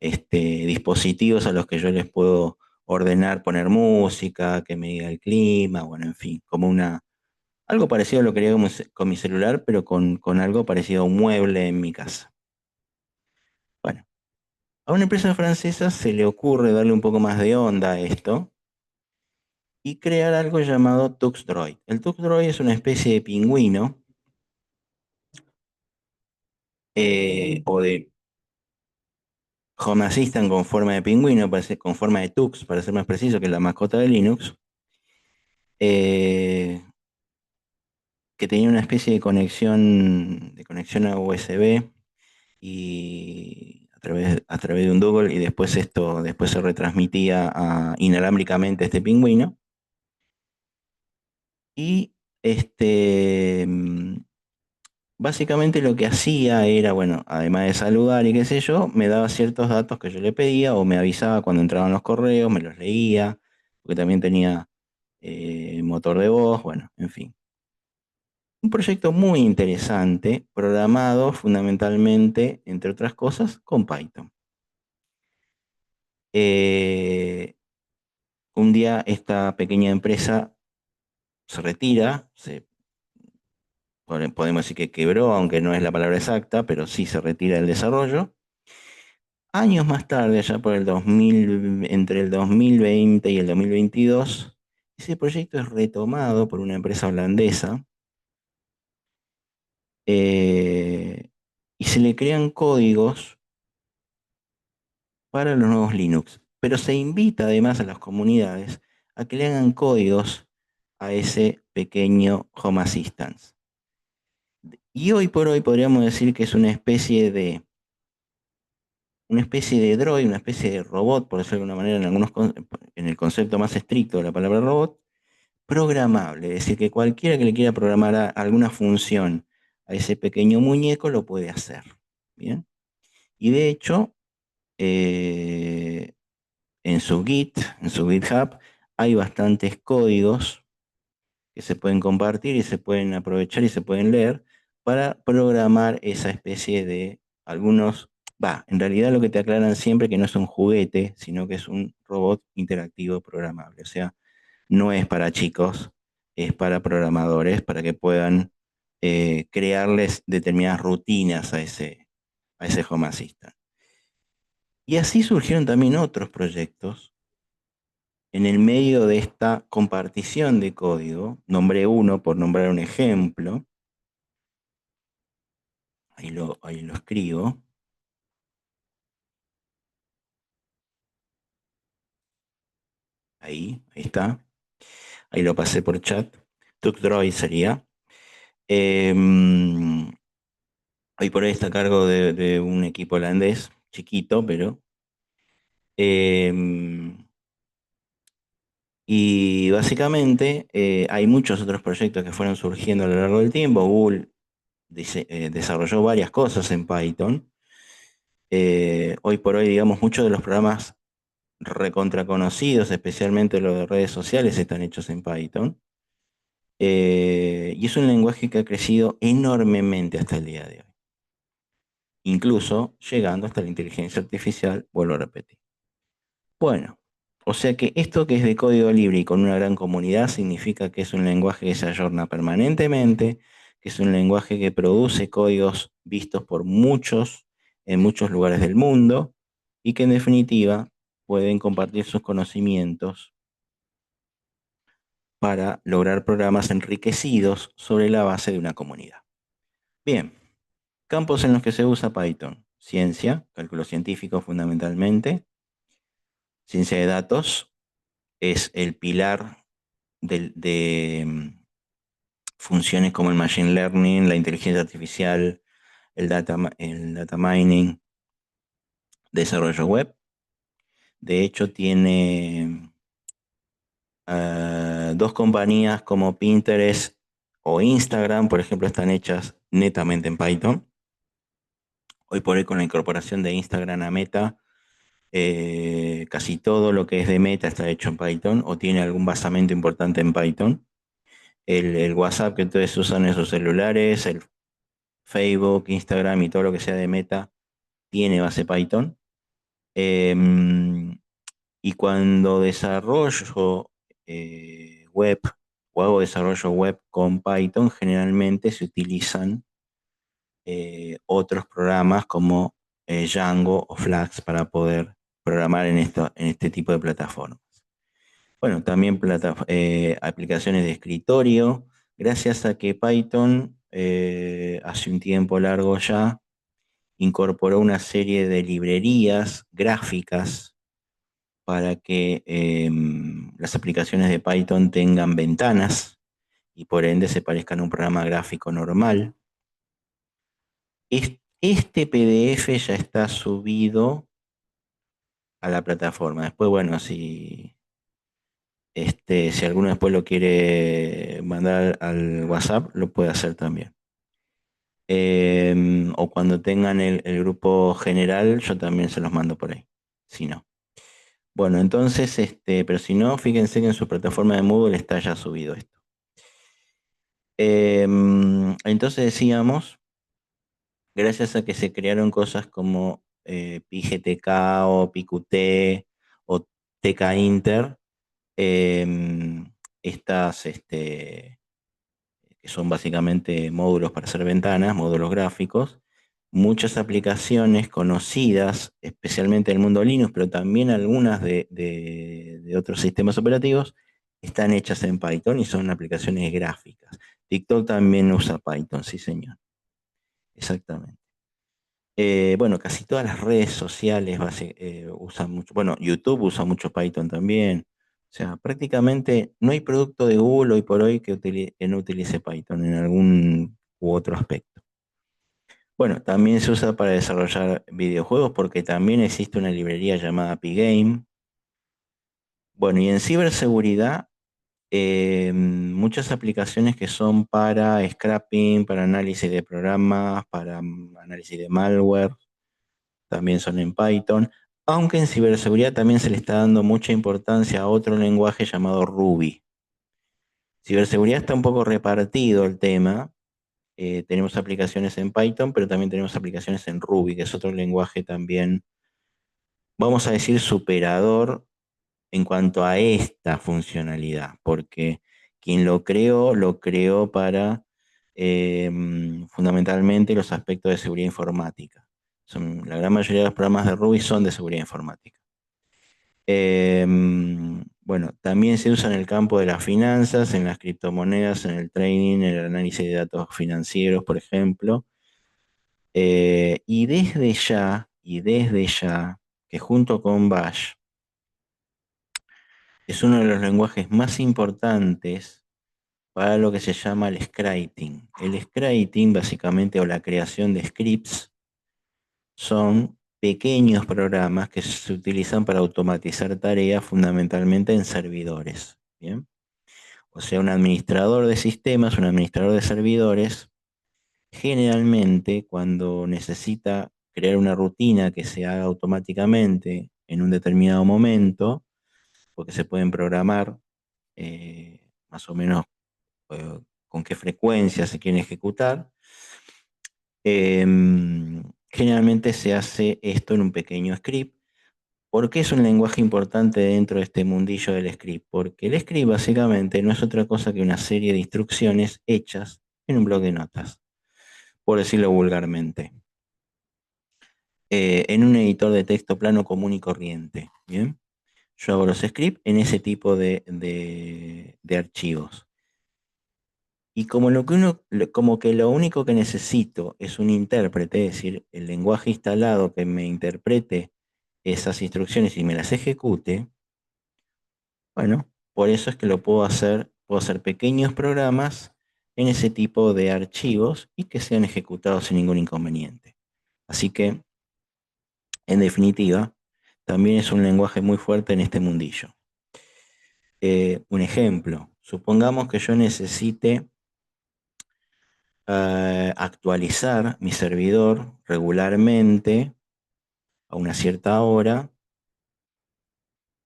S1: dispositivos a los que yo les puedo ordenar poner música, que me diga el clima, bueno, en fin, algo parecido a lo que haría con mi celular, pero con algo parecido a un mueble en mi casa. Bueno, a una empresa francesa se le ocurre darle un poco más de onda a esto y crear algo llamado TuxDroid. El TuxDroid es una especie de pingüino, o de Home Assistant con forma de pingüino, con forma de Tux, para ser más preciso, que es la mascota de Linux, eh, que tenía una especie de conexión a USB y a través de un dongle, y después se retransmitía inalámbricamente a este pingüino. Y básicamente lo que hacía era, bueno, además de saludar y qué sé yo, me daba ciertos datos que yo le pedía o me avisaba cuando entraban los correos, me los leía, porque también tenía motor de voz, bueno, en fin. Un proyecto muy interesante, programado fundamentalmente, entre otras cosas, con Python. Eh, un día esta pequeña empresa se retira, podemos decir que quebró, aunque no es la palabra exacta, pero sí se retira del desarrollo. Años más tarde, ya por entre el 2020 y el 2022, Ese proyecto es retomado por una empresa holandesa y se le crean códigos para los nuevos Linux. Pero se invita además a las comunidades a que le hagan códigos a ese pequeño Home Assistant. Y hoy por hoy podríamos decir que es una especie de droid, una especie de robot, por decirlo de alguna manera, en el concepto más estricto de la palabra robot, programable, es decir, que cualquiera que le quiera programar alguna función a ese pequeño muñeco lo puede hacer. ¿Bien? Y de hecho, eh, en su GitHub, hay bastantes códigos que se pueden compartir y se pueden aprovechar y se pueden leer para programar esa especie de algunos, en realidad lo que te aclaran siempre que no es un juguete, sino que es un robot interactivo programable. O sea, no es para chicos, es para programadores, para que puedan crearles determinadas rutinas a ese Home Assistant. Y así surgieron también otros proyectos en el medio de esta compartición de código. Nombré uno por nombrar un ejemplo, ahí lo escribo, ahí está, ahí lo pasé por chat. TuckDroid sería. Em, Hoy por hoy está a cargo de un equipo holandés, chiquito, pero... em, y básicamente hay muchos otros proyectos que fueron surgiendo a lo largo del tiempo. Google desarrolló varias cosas en Python. Hoy por hoy, digamos, muchos de los programas recontra conocidos, especialmente los de redes sociales, están hechos en Python. Y es un lenguaje que ha crecido enormemente hasta el día de hoy, incluso llegando hasta la inteligencia artificial, vuelvo a repetir. Bueno, o sea que esto que es de código libre y con una gran comunidad significa que es un lenguaje que se ayorna permanentemente, que es un lenguaje que produce códigos vistos por muchos en muchos lugares del mundo y que en definitiva pueden compartir sus conocimientos para lograr programas enriquecidos sobre la base de una comunidad. Bien, campos en los que se usa Python: ciencia, cálculo científico fundamentalmente, ciencia de datos es el pilar de funciones como el machine learning, la inteligencia artificial, el data mining, desarrollo web. De hecho, tiene dos compañías como Pinterest o Instagram, por ejemplo, están hechas netamente en Python. Hoy por hoy, con la incorporación de Instagram a Meta, casi todo lo que es de Meta está hecho en Python o tiene algún basamento importante en Python. El WhatsApp que todos usan en sus celulares, el Facebook, Instagram y todo lo que sea de Meta tiene base Python. Em, y cuando desarrollo web o hago desarrollo web con Python, generalmente se utilizan otros programas como Django o Flask para poder programar en este tipo de plataformas. Bueno, también aplicaciones de escritorio, gracias a que Python hace un tiempo largo ya incorporó una serie de librerías gráficas para que las aplicaciones de Python tengan ventanas y por ende se parezcan a un programa gráfico normal. Este PDF ya está subido a la plataforma. Después, bueno, si alguno después lo quiere mandar al WhatsApp, lo puede hacer también. O cuando tengan el grupo general, yo también se los mando por ahí. Si no. Bueno, entonces, pero si no, fíjense que en su plataforma de Moodle está ya subido esto. Entonces decíamos, gracias a que se crearon cosas como PGTK o PQT o TK Inter, estas, que son básicamente módulos para hacer ventanas, módulos gráficos, muchas aplicaciones conocidas, especialmente en el mundo Linux, pero también algunas de otros sistemas operativos, están hechas en Python y son aplicaciones gráficas. TikTok también usa Python, sí señor, exactamente. Bueno, casi todas las redes sociales usan mucho, bueno, YouTube usa mucho Python también. O sea, prácticamente no hay producto de Google hoy por hoy que no utilice Python en algún u otro aspecto. Bueno, también se usa para desarrollar videojuegos porque también existe una librería llamada Pygame. Bueno, y en ciberseguridad, muchas aplicaciones que son para scrapping, para análisis de programas, para análisis de malware, también son en Python, aunque en ciberseguridad también se le está dando mucha importancia a otro lenguaje llamado Ruby. Ciberseguridad está un poco repartido el tema. Tenemos aplicaciones en Python, pero también tenemos aplicaciones en Ruby, que es otro lenguaje también, vamos a decir, superador en cuanto a esta funcionalidad, porque quien lo creó para fundamentalmente los aspectos de seguridad informática. La gran mayoría de los programas de Ruby son de seguridad informática. Bueno, también se usa en el campo de las finanzas, en las criptomonedas, en el trading, en el análisis de datos financieros, por ejemplo. Y desde ya, que junto con Bash, es uno de los lenguajes más importantes para lo que se llama el scripting. El scripting, básicamente, o la creación de scripts, son pequeños programas que se utilizan para automatizar tareas fundamentalmente en servidores. ¿Bien? O sea, un administrador de sistemas, un administrador de servidores, generalmente cuando necesita crear una rutina que se haga automáticamente en un determinado momento, porque se pueden programar más o menos con qué frecuencia se quieren ejecutar. Generalmente se hace esto en un pequeño script. ¿Por qué es un lenguaje importante dentro de este mundillo del script? Porque el script básicamente no es otra cosa que una serie de instrucciones hechas en un bloc de notas, por decirlo vulgarmente, en un editor de texto plano común y corriente. ¿Bien? Yo hago los scripts en ese tipo de archivos. Y como que lo único que necesito es un intérprete, es decir, el lenguaje instalado que me interprete esas instrucciones y me las ejecute, bueno, por eso es que puedo hacer pequeños programas en ese tipo de archivos y que sean ejecutados sin ningún inconveniente. Así que, en definitiva, también es un lenguaje muy fuerte en este mundillo. Un ejemplo, supongamos que yo necesite actualizar mi servidor regularmente a una cierta hora.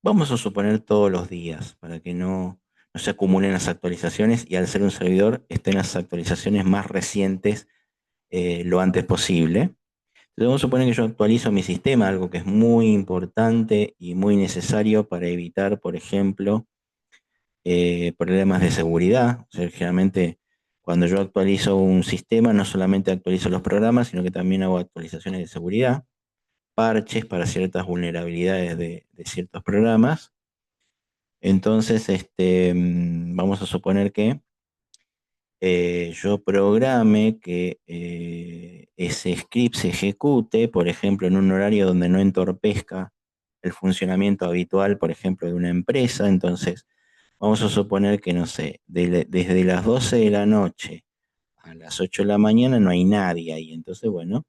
S1: Vamos a suponer todos los días para que no se acumulen las actualizaciones y al ser un servidor estén las actualizaciones más recientes lo antes posible. Entonces vamos a suponer que yo actualizo mi sistema, algo que es muy importante y muy necesario para evitar, por ejemplo, problemas de seguridad. O sea, generalmente cuando yo actualizo un sistema, no solamente actualizo los programas, sino que también hago actualizaciones de seguridad, parches para ciertas vulnerabilidades de ciertos programas. Entonces, vamos a suponer que yo programe que ese script se ejecute, por ejemplo, en un horario donde no entorpezca el funcionamiento habitual, por ejemplo, de una empresa. Entonces, vamos a suponer que, no sé, desde las 12 de la noche a las 8 de la mañana no hay nadie ahí. Entonces, bueno,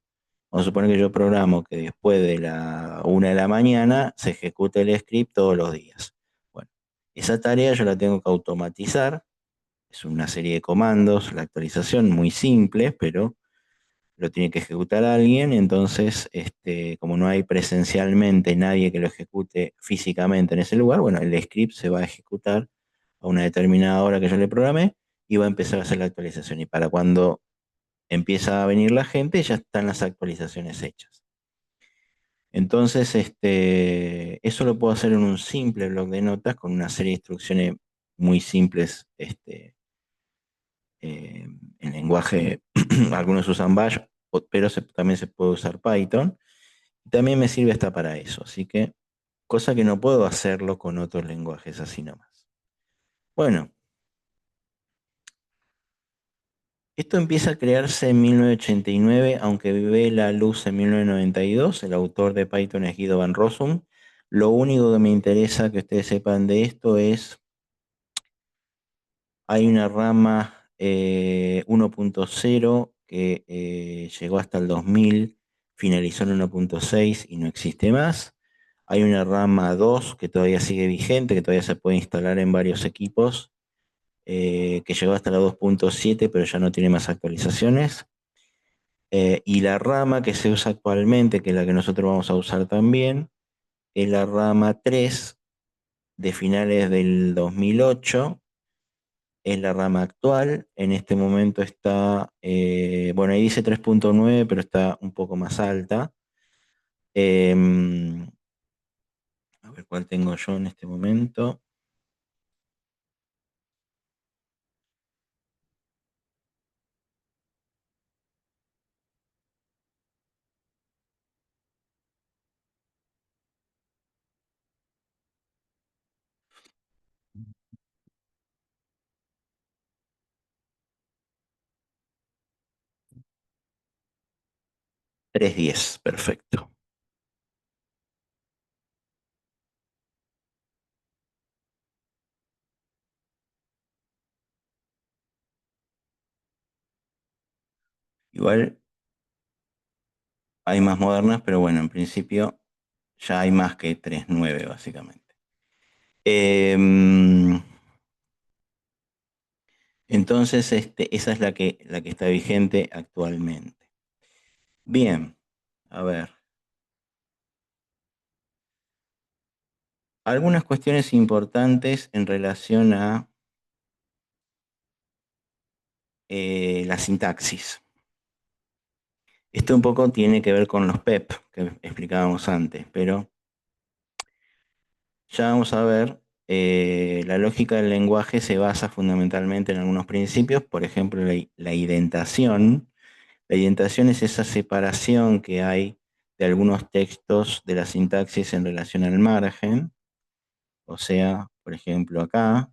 S1: vamos a suponer que yo programo que después de la 1 de la mañana se ejecute el script todos los días. Bueno, esa tarea yo la tengo que automatizar. Es una serie de comandos, la actualización muy simple, pero lo tiene que ejecutar alguien. Entonces, como no hay presencialmente nadie que lo ejecute físicamente en ese lugar, bueno, el script se va a ejecutar a una determinada hora que yo le programé y va a empezar a hacer la actualización. Y para cuando empieza a venir la gente, ya están las actualizaciones hechas. Entonces, eso lo puedo hacer en un simple bloc de notas con una serie de instrucciones muy simples, en lenguaje, algunos usan Bash, pero también se puede usar Python. También me sirve hasta para eso, así que cosa que no puedo hacerlo con otros lenguajes así nomás. Bueno, esto empieza a crearse en 1989, aunque ve la luz en 1992. El autor de Python es Guido van Rossum. Lo único que me interesa que ustedes sepan de esto es, hay una rama 1.0 que llegó hasta el 2000, finalizó en 1.6 y no existe más. Hay una rama 2 que todavía sigue vigente, que todavía se puede instalar en varios equipos, que llegó hasta la 2.7, pero ya no tiene más actualizaciones. Y la rama que se usa actualmente, que es la que nosotros vamos a usar también, es la rama 3 de finales del 2008. Es la rama actual. En este momento está, bueno, ahí dice 3.9, pero está un poco más alta. Em, a ver cuál tengo yo en este momento. Tres diez, perfecto. Igual hay más modernas, pero bueno, en principio ya hay más que 3.9 básicamente. Em, entonces, esa es la que está vigente actualmente. Bien, a ver. Algunas cuestiones importantes en relación a la sintaxis. Esto un poco tiene que ver con los PEP que explicábamos antes, pero ya vamos a ver, la lógica del lenguaje se basa fundamentalmente en algunos principios, por ejemplo, la identación. La identación es esa separación que hay de algunos textos de la sintaxis en relación al margen, o sea, por ejemplo, acá,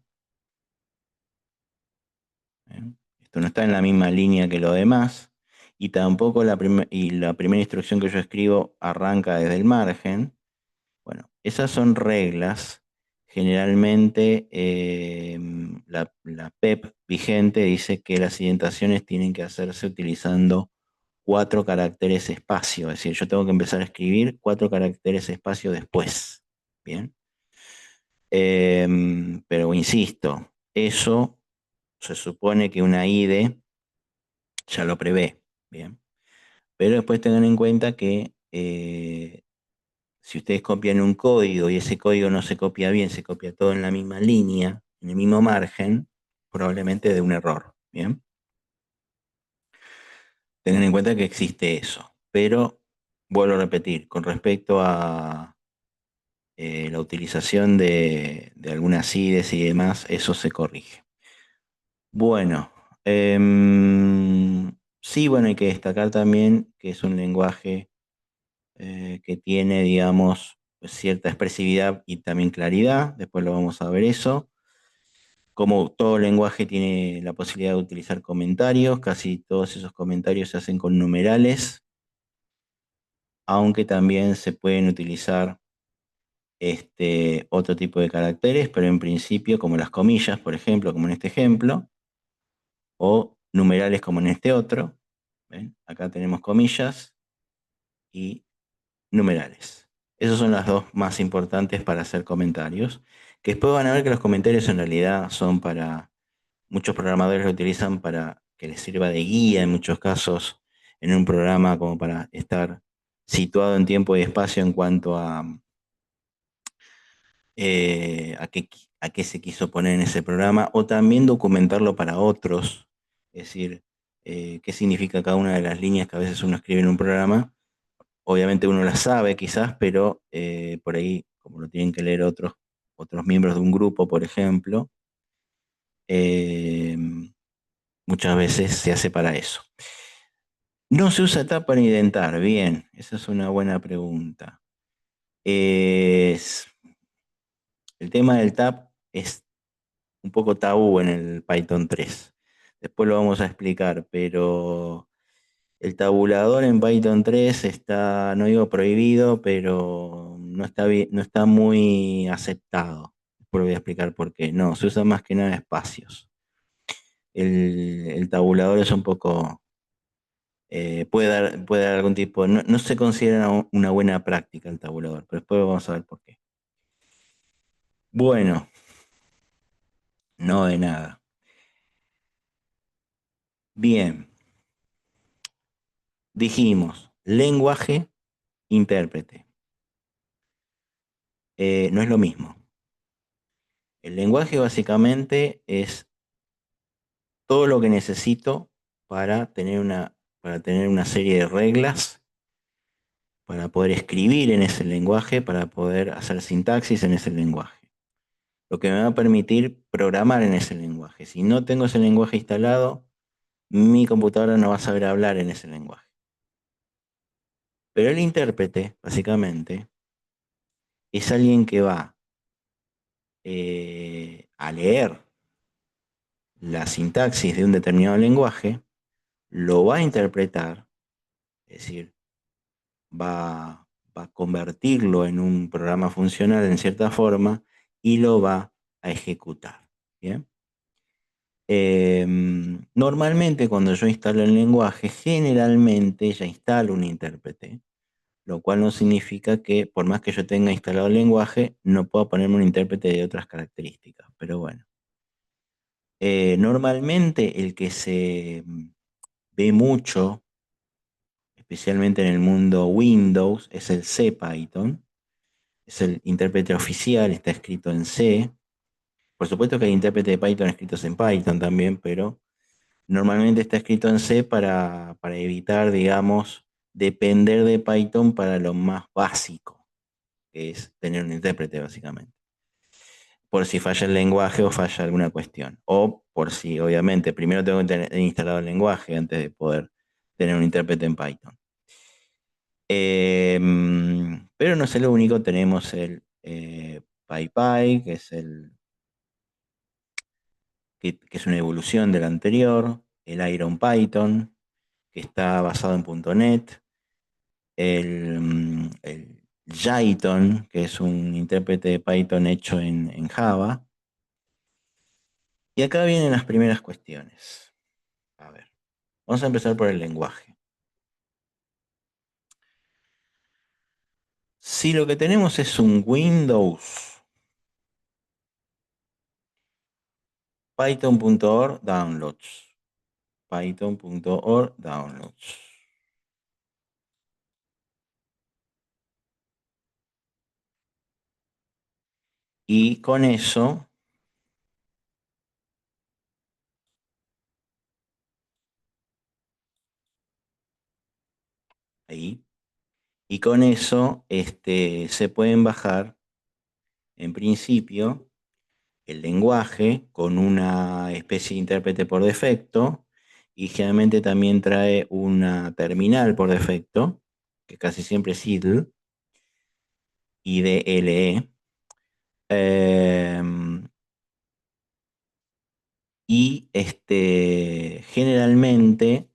S1: ¿eh? Esto no está en la misma línea que lo demás, y tampoco la primera instrucción que yo escribo arranca desde el margen. Bueno, esas son reglas. Generalmente la PEP vigente dice que las indentaciones tienen que hacerse utilizando 4 caracteres espacio, es decir, yo tengo que empezar a escribir 4 caracteres espacio después. Bien. Pero insisto, eso se supone que una IDE ya lo prevé. Bien. Pero después tengan en cuenta que si ustedes copian un código y ese código no se copia bien, se copia todo en la misma línea, en el mismo margen, probablemente de un error. Bien. Tengan en cuenta que existe eso. Pero vuelvo a repetir, con respecto a la utilización de algunas IDEs y demás, eso se corrige. Bueno, sí, bueno, hay que destacar también que es un lenguaje que tiene, digamos, cierta expresividad y también claridad. Después lo vamos a ver eso. Como todo lenguaje tiene la posibilidad de utilizar comentarios, casi todos esos comentarios se hacen con numerales, aunque también se pueden utilizar otro tipo de caracteres, pero en principio, como las comillas, por ejemplo, como en este ejemplo, o numerales como en este otro. ¿Ven? Acá tenemos comillas y numerales. Esas son las dos más importantes para hacer comentarios, que después van a ver que los comentarios en realidad son para, muchos programadores lo utilizan para que les sirva de guía en muchos casos en un programa como para estar situado en tiempo y espacio en cuanto a qué se quiso poner en ese programa, o también documentarlo para otros, es decir, qué significa cada una de las líneas que a veces uno escribe en un programa. Obviamente uno las sabe quizás, pero por ahí, como lo tienen que leer otros miembros de un grupo, por ejemplo, eh, muchas veces se hace para eso. No se usa tap para indentar, bien, esa es una buena pregunta. Es- el tema del tap es un poco tabú en el Python 3. Después lo vamos a explicar, pero el tabulador en Python 3 está, no digo prohibido, pero no está no está muy aceptado. Después voy a explicar por qué. No, se usa más que nada espacios. El tabulador es un poco, puede dar algún tipo, no, no se considera una buena práctica el tabulador, pero después vamos a ver por qué. Bueno, no de nada. Bien, dijimos lenguaje, intérprete. No es lo mismo. El lenguaje básicamente es todo lo que necesito para tener una serie de reglas, para poder escribir en ese lenguaje, para poder hacer sintaxis en ese lenguaje. Lo que me va a permitir programar en ese lenguaje. Si no tengo ese lenguaje instalado, mi computadora no va a saber hablar en ese lenguaje. Pero el intérprete, básicamente, es alguien que va a leer la sintaxis de un determinado lenguaje, lo va a interpretar, es decir, va a convertirlo en un programa funcional en cierta forma y lo va a ejecutar. ¿Bien? Normalmente cuando yo instalo el lenguaje, generalmente ya instalo un intérprete, lo cual no significa que por más que yo tenga instalado el lenguaje, no pueda ponerme un intérprete de otras características. Pero bueno, normalmente el que se ve mucho, especialmente en el mundo Windows, es el CPython. Es el intérprete oficial, está escrito en C. Por supuesto que hay intérpretes de Python escritos en Python también, pero normalmente está escrito en C para evitar, digamos, depender de Python para lo más básico, que es tener un intérprete básicamente. Por si falla el lenguaje o falla alguna cuestión. O por si, obviamente, primero tengo que tener instalado el lenguaje antes de poder tener un intérprete en Python. Pero no es el único, tenemos el PyPy, que es que es una evolución del anterior, el IronPython, que está basado en .NET, el Jython, que es un intérprete de Python hecho en Java. Y acá vienen las primeras cuestiones. A ver, vamos a empezar por el lenguaje. Si lo que tenemos es un Windows, python.org downloads. Python.org downloads. Y con eso, ahí, y con eso se pueden bajar, en principio, el lenguaje con una especie de intérprete por defecto, y generalmente también trae una terminal por defecto, que casi siempre es IDLE, IDLE. em, y generalmente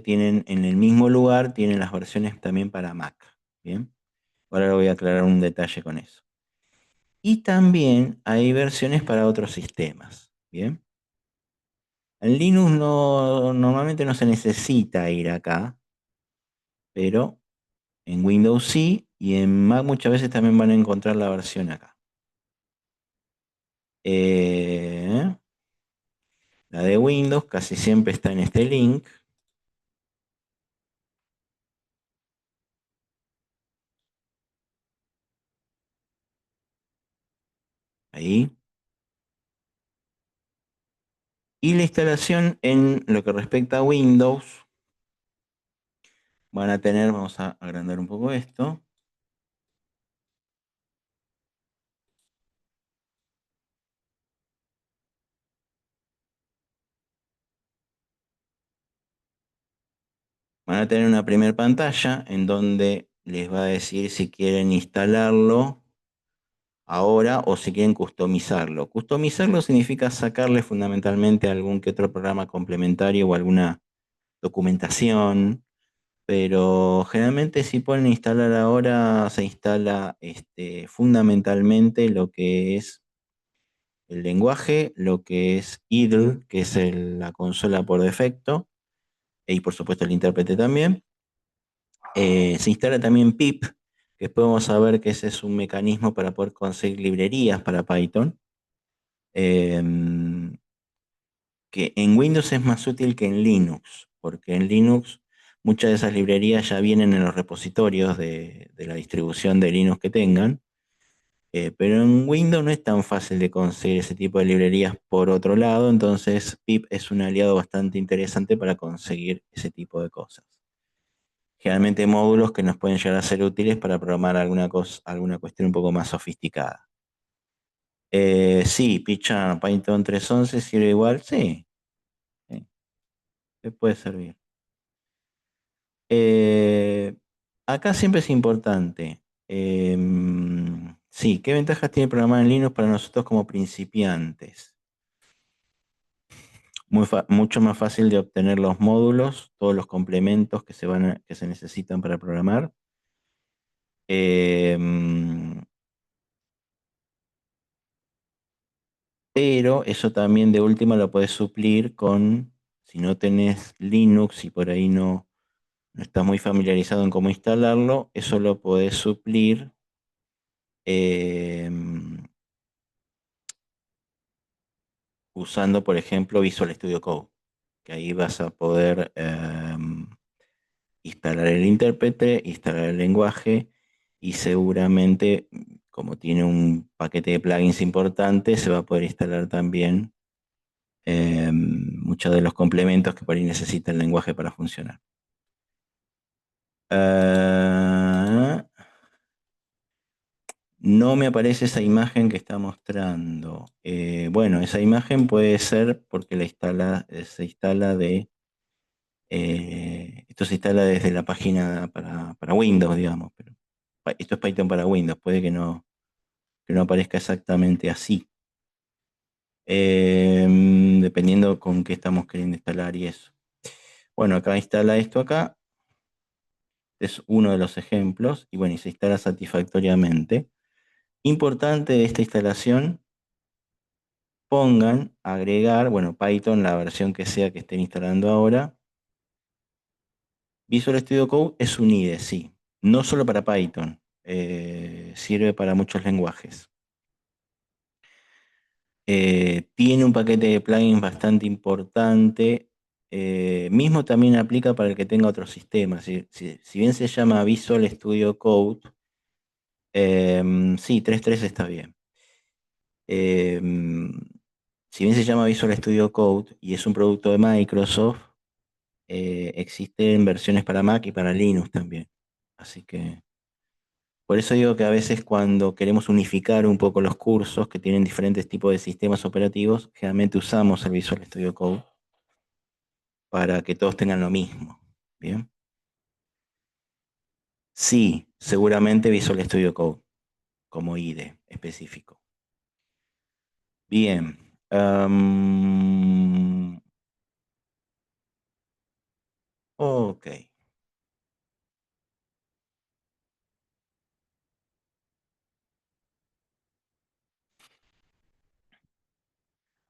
S1: tienen en el mismo lugar, tienen las versiones también para Mac. Bien, ahora voy a aclarar un detalle con eso. Y también hay versiones para otros sistemas. Bien, en Linux normalmente no se necesita ir acá, pero en Windows sí, y en Mac muchas veces también van a encontrar la versión acá. Eh, la de Windows casi siempre está en este link. Ahí. Y la instalación en lo que respecta a Windows, van a tener, vamos a agrandar un poco esto. Van a tener una primera pantalla en donde les va a decir si quieren instalarlo ahora o si quieren customizarlo. Customizarlo significa sacarle fundamentalmente algún que otro programa complementario o alguna documentación, pero generalmente si ponen instalar ahora, se instala fundamentalmente lo que es el lenguaje, lo que es idle, que es la consola por defecto, y por supuesto el intérprete también. Se instala también pip, que después vamos a ver que ese es un mecanismo para poder conseguir librerías para Python, em, que en Windows es más útil que en Linux, porque en Linux muchas de esas librerías ya vienen en los repositorios de la distribución de Linux que tengan, pero en Windows no es tan fácil de conseguir ese tipo de librerías por otro lado, entonces pip es un aliado bastante interesante para conseguir ese tipo de cosas. Generalmente módulos que nos pueden llegar a ser útiles para programar alguna cosa, alguna cuestión un poco más sofisticada. Sí, Picha Python 3.11 sirve igual, sí, sí, te puede servir. Eh, Acá siempre es importante. Sí, ¿qué ventajas tiene programar en Linux para nosotros como principiantes? Mucho más fácil de obtener los módulos, todos los complementos que se necesitan para programar. Em, pero eso también de última lo puedes suplir con, si no tenés Linux y por ahí no estás muy familiarizado en cómo instalarlo, eso lo podés suplir em, usando, por ejemplo, Visual Studio Code, que ahí vas a poder instalar el intérprete, instalar el lenguaje y seguramente, como tiene un paquete de plugins importante, se va a poder instalar también muchos de los complementos que por ahí necesita el lenguaje para funcionar. Ah, no me aparece esa imagen que está mostrando. Bueno, esa imagen puede ser porque se instala esto se instala desde la página para Windows, digamos, pero esto es Python para Windows, puede que no aparezca exactamente así, dependiendo con qué estamos queriendo instalar y eso. Bueno, acá instala esto acá, es uno de los ejemplos, y bueno, y se instala satisfactoriamente. Importante de esta instalación, pongan, agregar, bueno, Python, la versión que sea que estén instalando ahora. Visual Studio Code es un IDE, sí, no solo para Python, sirve para muchos lenguajes. Tiene un paquete de plugins bastante importante, mismo también aplica para el que tenga otros sistemas. Si bien se llama Visual Studio Code, sí, 3.3 está bien. Em, si bien se llama Visual Studio Code y es un producto de Microsoft, existen versiones para Mac y para Linux también. Así que por eso digo que a veces cuando queremos unificar un poco los cursos que tienen diferentes tipos de sistemas operativos, generalmente usamos el Visual Studio Code para que todos tengan lo mismo. Bien. Sí, seguramente Visual Studio Code como IDE específico. Bien. Ok.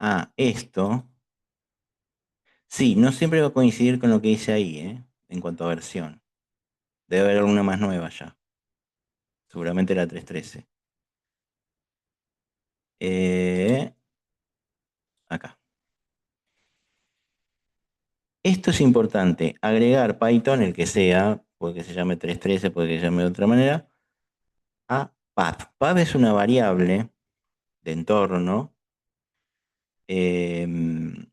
S1: Ah, esto. Sí, no siempre va a coincidir con lo que dice ahí, en cuanto a versión. Debe haber alguna más nueva ya. Seguramente la 3.13. Acá. Esto es importante. Agregar Python, el que sea, puede que se llame 3.13, puede que se llame de otra manera, a path. Path es una variable de entorno. em,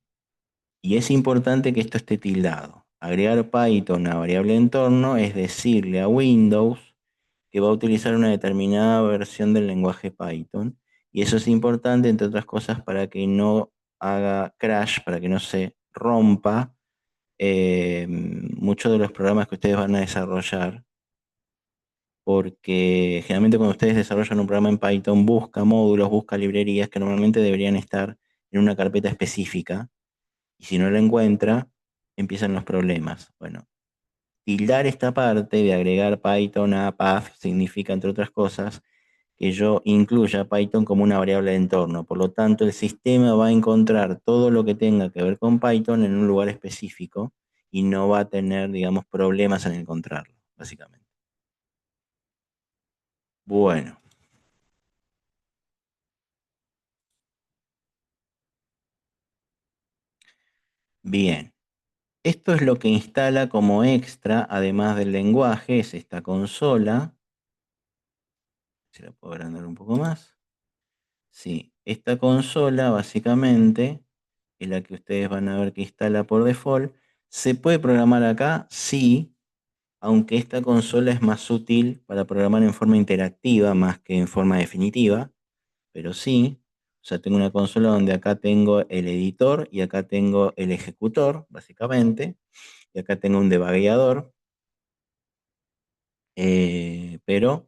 S1: Y es importante que esto esté tildado. Agregar Python a variable de entorno es decirle a Windows que va a utilizar una determinada versión del lenguaje Python. Y eso es importante, entre otras cosas, para que no haga crash, para que no se rompa muchos de los programas que ustedes van a desarrollar porque generalmente cuando ustedes desarrollan un programa en Python, busca módulos, busca librerías que normalmente deberían estar en una carpeta específica, y si no la encuentra, empiezan los problemas. Bueno, tildar esta parte de agregar Python a path significa, entre otras cosas, que yo incluya Python como una variable de entorno. Por lo tanto, el sistema va a encontrar todo lo que tenga que ver con Python en un lugar específico y no va a tener, digamos, problemas en encontrarlo, básicamente. Bueno, bien. Esto es lo que instala como extra, además del lenguaje, es esta consola. Si la puedo agrandar un poco más. Sí, esta consola básicamente es la que ustedes van a ver que instala por default. ¿Se puede programar acá? Sí, aunque esta consola es más útil para programar en forma interactiva más que en forma definitiva, pero sí. O sea, tengo una consola donde acá tengo el editor y acá tengo el ejecutor, básicamente, y acá tengo un debugueador, pero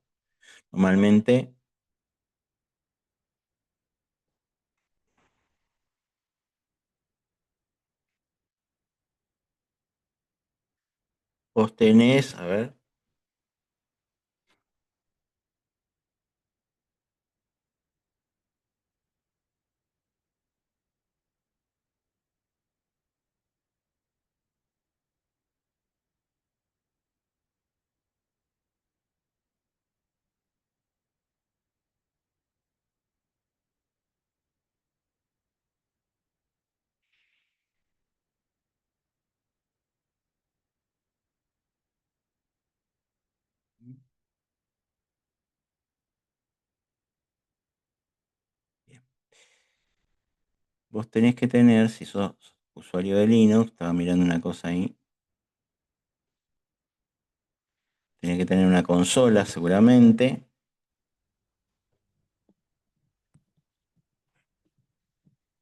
S1: normalmente vos tenés, a ver, bien, vos tenés que tener, si sos usuario de Linux, estaba mirando una cosa ahí, tenés que tener una consola seguramente,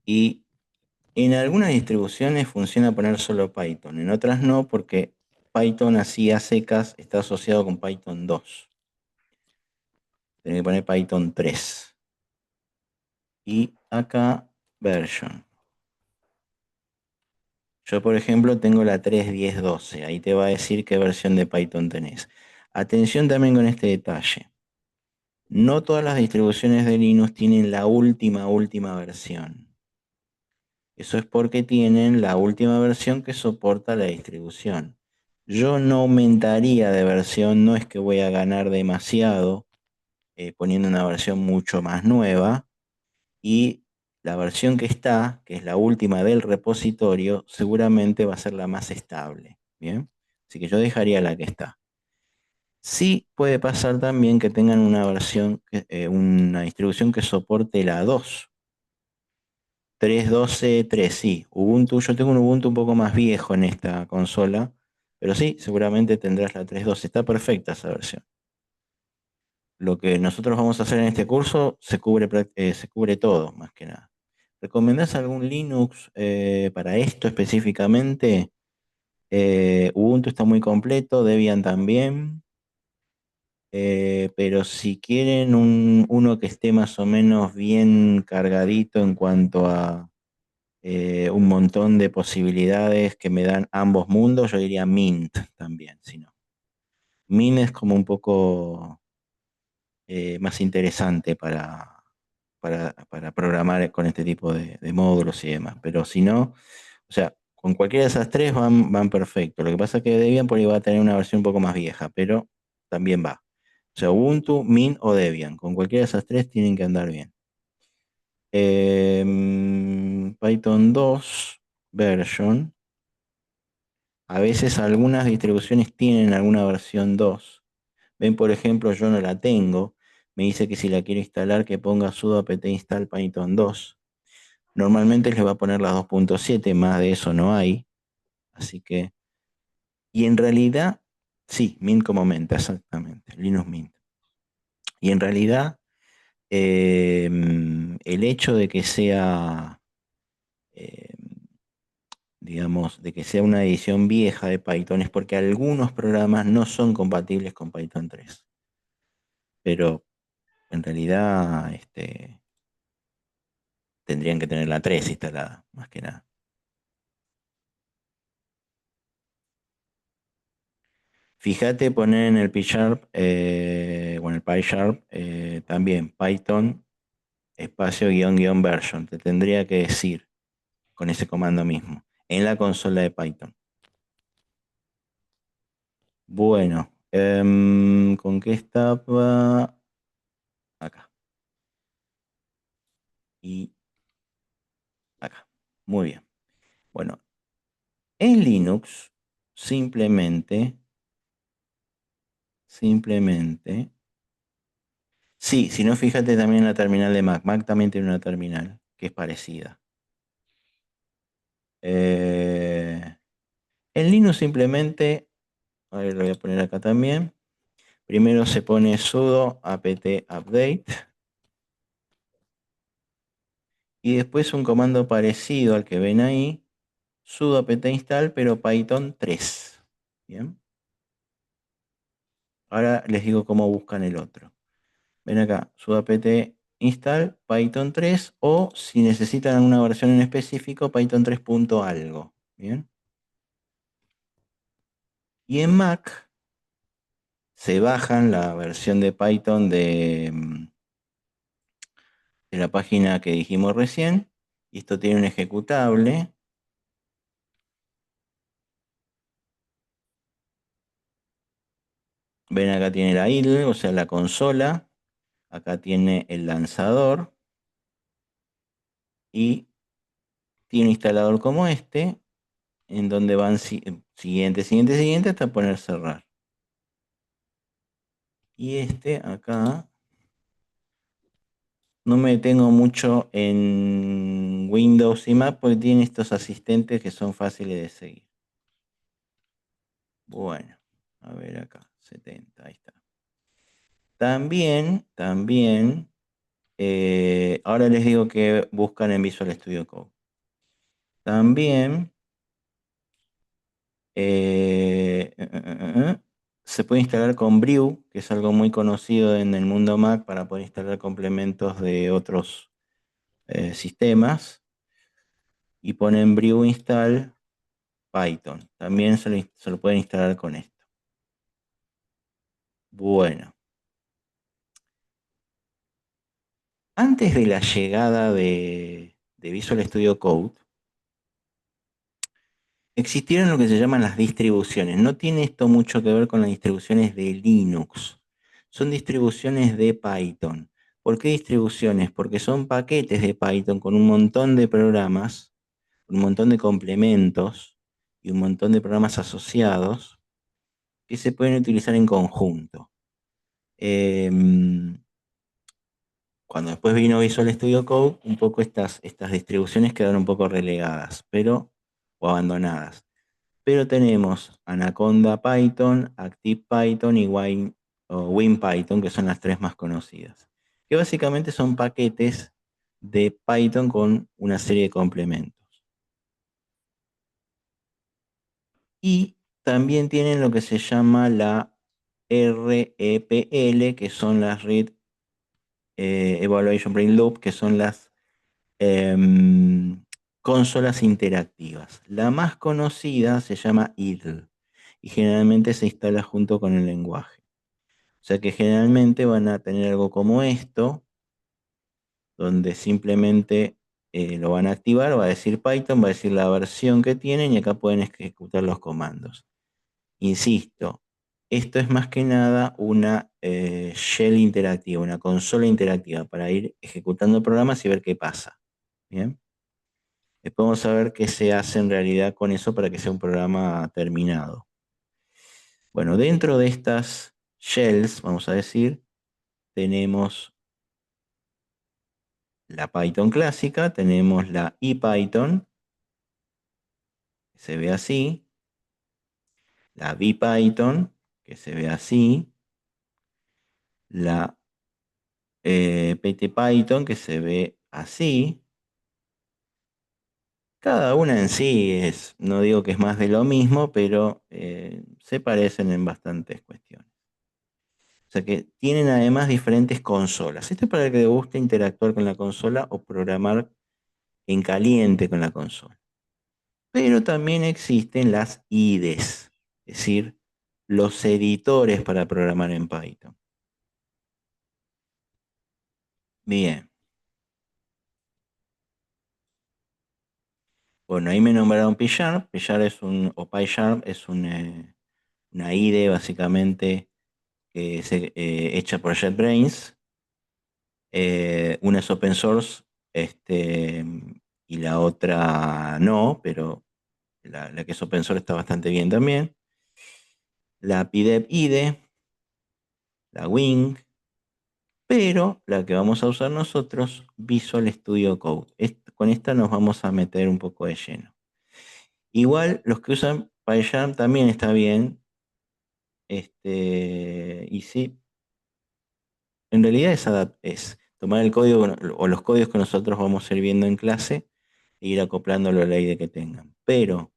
S1: y en algunas distribuciones funciona poner solo Python, en otras no, porque Python así a secas está asociado con Python 2. Tenés que poner Python 3. Y acá, version. Yo, por ejemplo, tengo la 3.10.12. Ahí te va a decir qué versión de Python tenés. Atención también con este detalle. No todas las distribuciones de Linux tienen la última versión. Eso es porque tienen la última versión que soporta la distribución. Yo no aumentaría de versión, no es que voy a ganar demasiado poniendo una versión mucho más nueva, y la versión que está, que es la última del repositorio, seguramente va a ser la más estable. Bien, así que yo dejaría la que está. Sí puede pasar también que tengan una versión, una distribución que soporte la 2. 3.12.3, sí. Ubuntu, yo tengo un Ubuntu un poco más viejo en esta consola, pero sí, seguramente tendrás la 3.12. Está perfecta esa versión. Lo que nosotros vamos a hacer en este curso se cubre todo, más que nada. ¿Recomendás algún Linux para esto específicamente? Ubuntu está muy completo, Debian también, pero si quieren uno que esté más o menos bien cargadito en cuanto a un montón de posibilidades que me dan ambos mundos, yo diría Mint también, si no. Mint es como un poco más interesante para programar con este tipo de módulos y demás. Pero si no, o sea, con cualquiera de esas tres van perfecto. Lo que pasa es que Debian por ahí va a tener una versión un poco más vieja, pero también va. O sea, Ubuntu, Mint o Debian. Con cualquiera de esas tres tienen que andar bien. Python 2 version. A veces algunas distribuciones tienen alguna versión 2. Ven, por ejemplo, yo no la tengo. Me dice que si la quiero instalar, que ponga sudo apt install Python 2. Normalmente les va a poner la 2.7, más de eso no hay. Así que, y en realidad, sí, Mint como menta, exactamente, Linux Mint. Y en realidad, el hecho de que sea, eh, digamos, de que sea una edición vieja de Python es porque algunos programas no son compatibles con Python 3. pero en realidad tendrían que tener la 3 instalada, más que nada. Fíjate poner en el PySharp, o en el PySharp, también Python, espacio guión guión version. Te tendría que decir con ese comando mismo, en la consola de Python. Bueno, ¿con qué estaba? Acá. Y acá. Muy bien. Bueno, en Linux, simplemente, sí, si no, fíjate también en la terminal de Mac. Mac también tiene una terminal que es parecida. Eh, en Linux simplemente, a ver, lo voy a poner acá también. Primero se pone sudo apt update y después un comando parecido al que ven ahí, sudo apt install, pero Python 3. Bien. Ahora les digo cómo buscan el otro. Ven acá, sudo apt install Python 3, o si necesitan alguna versión en específico, Python 3 punto algo. Bien. Y en Mac se bajan la versión de Python de la página que dijimos recién. Y esto tiene un ejecutable. Ven acá tiene la idle, o sea, la consola. Acá tiene el lanzador. Y tiene un instalador como este, en donde van siguiente, siguiente, siguiente, hasta poner cerrar. Y este acá, no me detengo mucho en Windows y Mac porque tiene estos asistentes que son fáciles de seguir. Bueno, a ver acá, 70, ahí está. También, ahora les digo que buscan en Visual Studio Code. También se puede instalar con Brew, que es algo muy conocido en el mundo Mac para poder instalar complementos de otros sistemas. Y ponen Brew install Python. También se lo pueden instalar con esto. Bueno, antes de la llegada de Visual Studio Code, existieron lo que se llaman las distribuciones. No tiene esto mucho que ver con las distribuciones de Linux. Son distribuciones de Python. ¿Por qué distribuciones? Porque son paquetes de Python con un montón de programas, un montón de complementos y un montón de programas asociados que se pueden utilizar en conjunto. Em, Cuando después vino Visual Studio Code, un poco estas distribuciones quedaron un poco relegadas, o abandonadas. Pero tenemos Anaconda Python, Active Python y WinPython, que son las tres más conocidas, que básicamente son paquetes de Python con una serie de complementos. Y también tienen lo que se llama la REPL, que son las Read Evaluation Brain Loop, que son las em, consolas interactivas. La más conocida se llama idle y generalmente se instala junto con el lenguaje. O sea que generalmente van a tener algo como esto, donde simplemente lo van a activar, va a decir Python, va a decir la versión que tienen y acá pueden ejecutar los comandos. Insisto, esto es más que nada una shell interactiva, una consola interactiva para ir ejecutando programas y ver qué pasa. Bien. Después vamos a ver qué se hace en realidad con eso para que sea un programa terminado. Bueno, dentro de estas shells, vamos a decir, tenemos la Python clásica, tenemos la ePython, que se ve así, la VPython, que se ve así, la PTPython, que se ve así. Cada una en sí es, no digo que es más de lo mismo, pero se parecen en bastantes cuestiones. O sea que tienen además diferentes consolas. Esto es para el que le guste interactuar con la consola o programar en caliente con la consola. Pero también existen las IDEs, es decir, los editores para programar en Python. Bien, bueno, ahí me nombraron PyCharm. PyCharm es o PyCharm es una IDE básicamente que es hecha por JetBrains. Una es open source, y la otra no, pero la que es open source está bastante bien también. La PyDev IDE, la Wing, pero la que vamos a usar nosotros, Visual Studio Code. Con esta nos vamos a meter un poco de lleno. Igual los que usan PyCharm también está bien. Y sí, en realidad es tomar el código o los códigos que nosotros vamos a ir viendo en clase e ir acoplándolo a la idea que tengan. Pero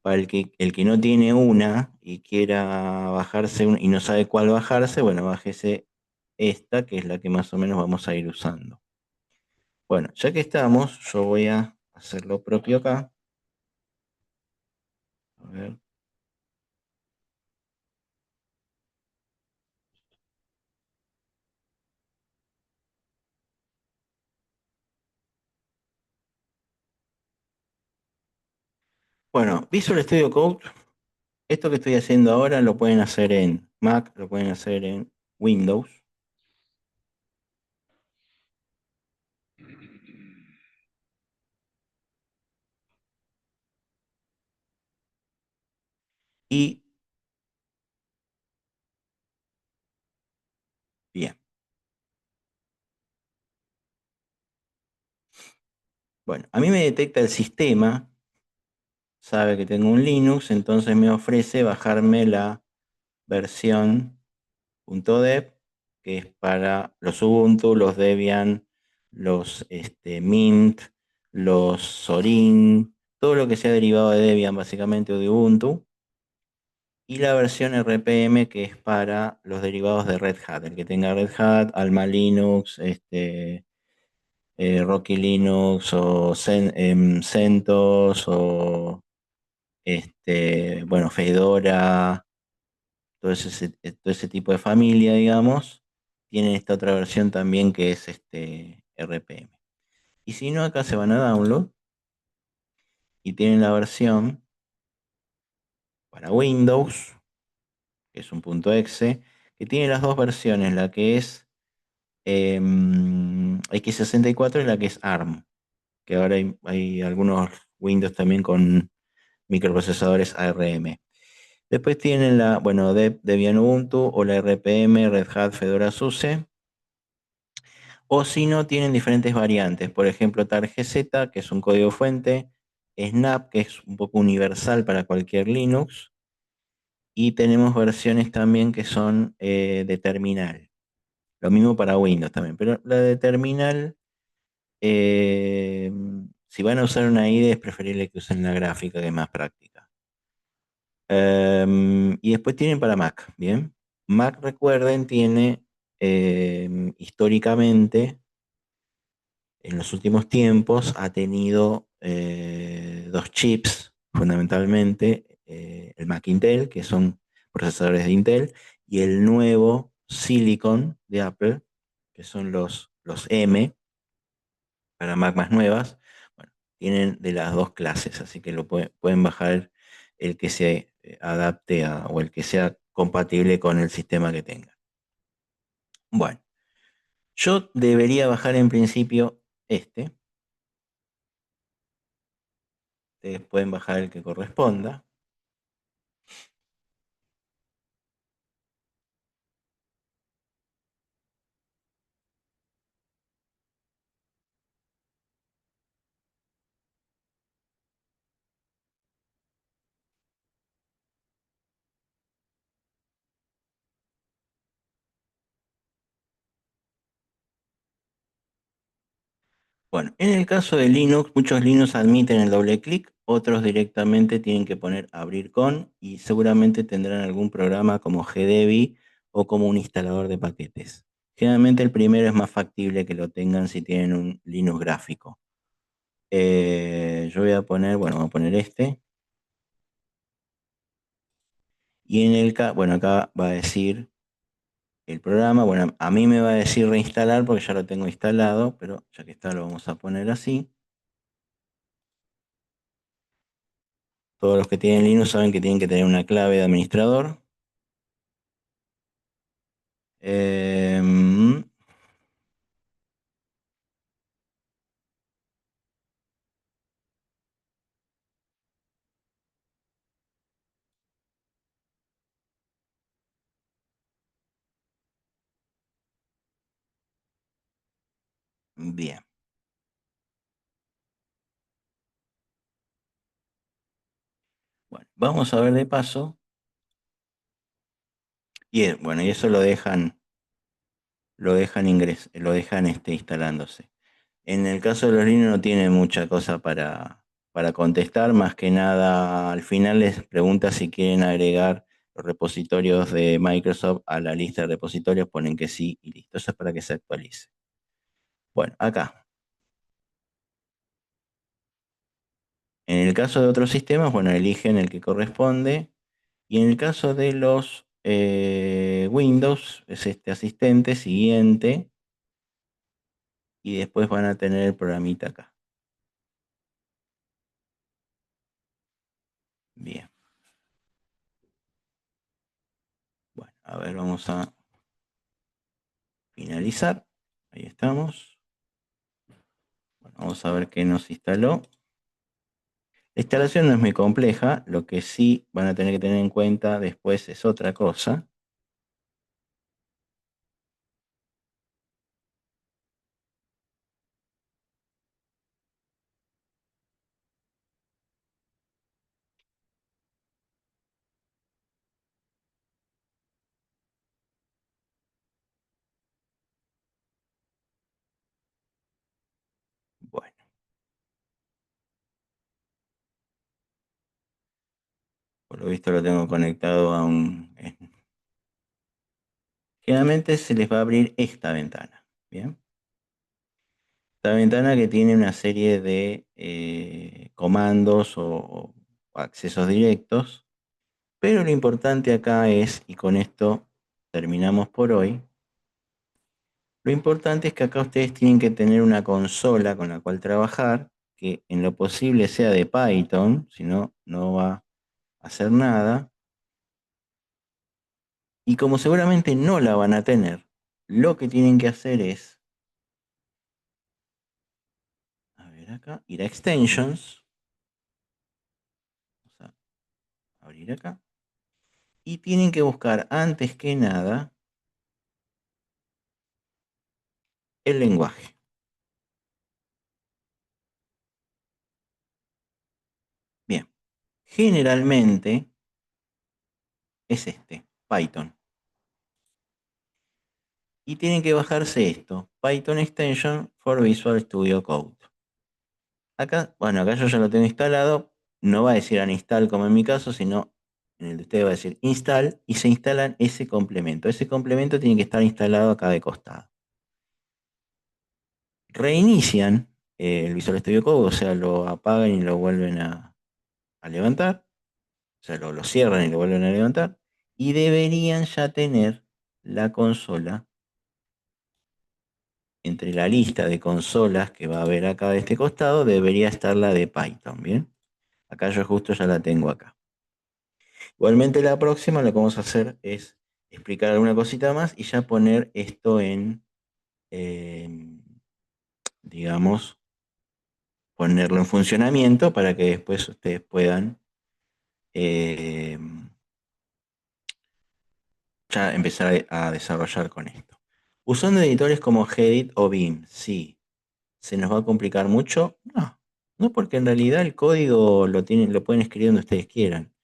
S1: para el que no tiene una y quiera bajarse y no sabe cuál bajarse, bueno, bájese esta, que es la que más o menos vamos a ir usando. Bueno, ya que estamos, yo voy a hacer lo propio acá. A ver. Bueno, Visual Studio Code, esto que estoy haciendo ahora lo pueden hacer en Mac, lo pueden hacer en Windows. Y bien, bueno, a mí me detecta el sistema, sabe que tengo un Linux, entonces me ofrece bajarme la versión .deb, que es para los Ubuntu, los Debian, los Mint, los Zorin, todo lo que sea derivado de Debian básicamente o de Ubuntu, y la versión RPM, que es para los derivados de Red Hat, el que tenga Red Hat, Alma Linux, Rocky Linux o CentOS o bueno, Fedora, todo ese tipo de familia, digamos, tienen esta otra versión también que es RPM. Y si no, acá se van a Download y tienen la versión para Windows, que es un .exe, que tiene las dos versiones, la que es x64 y la que es ARM, que ahora hay algunos Windows también con microprocesadores ARM. Después tienen bueno, Debian Ubuntu o la RPM, Red Hat, Fedora SUSE. O si no, tienen diferentes variantes. Por ejemplo, TarGZ, que es un código fuente. Snap, que es un poco universal para cualquier Linux. Y tenemos versiones también que son de terminal. Lo mismo para Windows también. Pero la de terminal, eh, si van a usar una IDE, es preferible que usen la gráfica, que es más práctica. Y después tienen para Mac, ¿bien? Mac, recuerden, tiene históricamente, en los últimos tiempos, ha tenido dos chips, fundamentalmente, el Mac Intel, que son procesadores de Intel, y el nuevo Silicon de Apple, que son los M, para Mac más nuevas. Bueno, tienen de las dos clases, así que pueden bajar el que se adapte o el que sea compatible con el sistema que tengan. Bueno, yo debería bajar en principio este. Ustedes pueden bajar el que corresponda. Bueno, en el caso de Linux, muchos Linux admiten el doble clic, otros directamente tienen que poner abrir con y seguramente tendrán algún programa como GDebi o como un instalador de paquetes. Generalmente el primero es más factible que lo tengan si tienen un Linux gráfico. Yo voy a poner, bueno, voy a poner este. Y en bueno, acá va a decir el programa, bueno, a mí me va a decir reinstalar porque ya lo tengo instalado, pero ya que está lo vamos a poner así. Todos los que tienen Linux saben que tienen que tener una clave de administrador. Em, bien. Bueno, vamos a ver de paso. Y bueno, y eso lo dejan instalándose. En el caso de los Linux no tiene mucha cosa para contestar, más que nada al final les pregunta si quieren agregar los repositorios de Microsoft a la lista de repositorios, ponen que sí y listo. Eso es para que se actualice. Bueno, acá. En el caso de otros sistemas, bueno, eligen el que corresponde. Y en el caso de los Windows, es este asistente siguiente. Y después van a tener el programita acá. Bien. Bueno, a ver, vamos a finalizar. Ahí estamos. Bueno, vamos a ver qué nos instaló. La instalación no es muy compleja. Lo que sí van a tener que tener en cuenta después es otra cosa. Bueno, por lo visto lo tengo conectado a un... Generalmente se les va a abrir esta ventana. Bien. Esta ventana que tiene una serie de comandos o accesos directos. Pero lo importante acá es, y con esto terminamos por hoy, lo importante es que acá ustedes tienen que tener una consola con la cual trabajar, que en lo posible sea de Python, si no, no va a hacer nada. Y como seguramente no la van a tener, lo que tienen que hacer es, a ver acá, ir a Extensions, vamos a abrir acá, y tienen que buscar antes que nada el lenguaje. Bien, generalmente es este, Python. Y tienen que bajarse esto, Python Extension for Visual Studio Code. Acá, bueno, acá yo ya lo tengo instalado, no va a decir uninstall como en mi caso, sino en el de ustedes va a decir install y se instalan ese complemento. Ese complemento tiene que estar instalado acá de costado. Reinician el Visual Studio Code, o sea, lo apagan y lo vuelven a levantar, o sea, lo cierran y lo vuelven a levantar, y deberían ya tener la consola entre la lista de consolas que va a haber acá de este costado, debería estar la de Python, ¿bien? Acá yo justo ya la tengo acá. Igualmente la próxima lo que vamos a hacer es explicar alguna cosita más y ya poner esto eh, digamos, ponerlo en funcionamiento para que después ustedes puedan eh, ya empezar a desarrollar con esto. Usando editores como Gedit o Vim, sí. ¿Se nos va a complicar mucho? No, no porque en realidad el código lo pueden escribir donde ustedes quieran.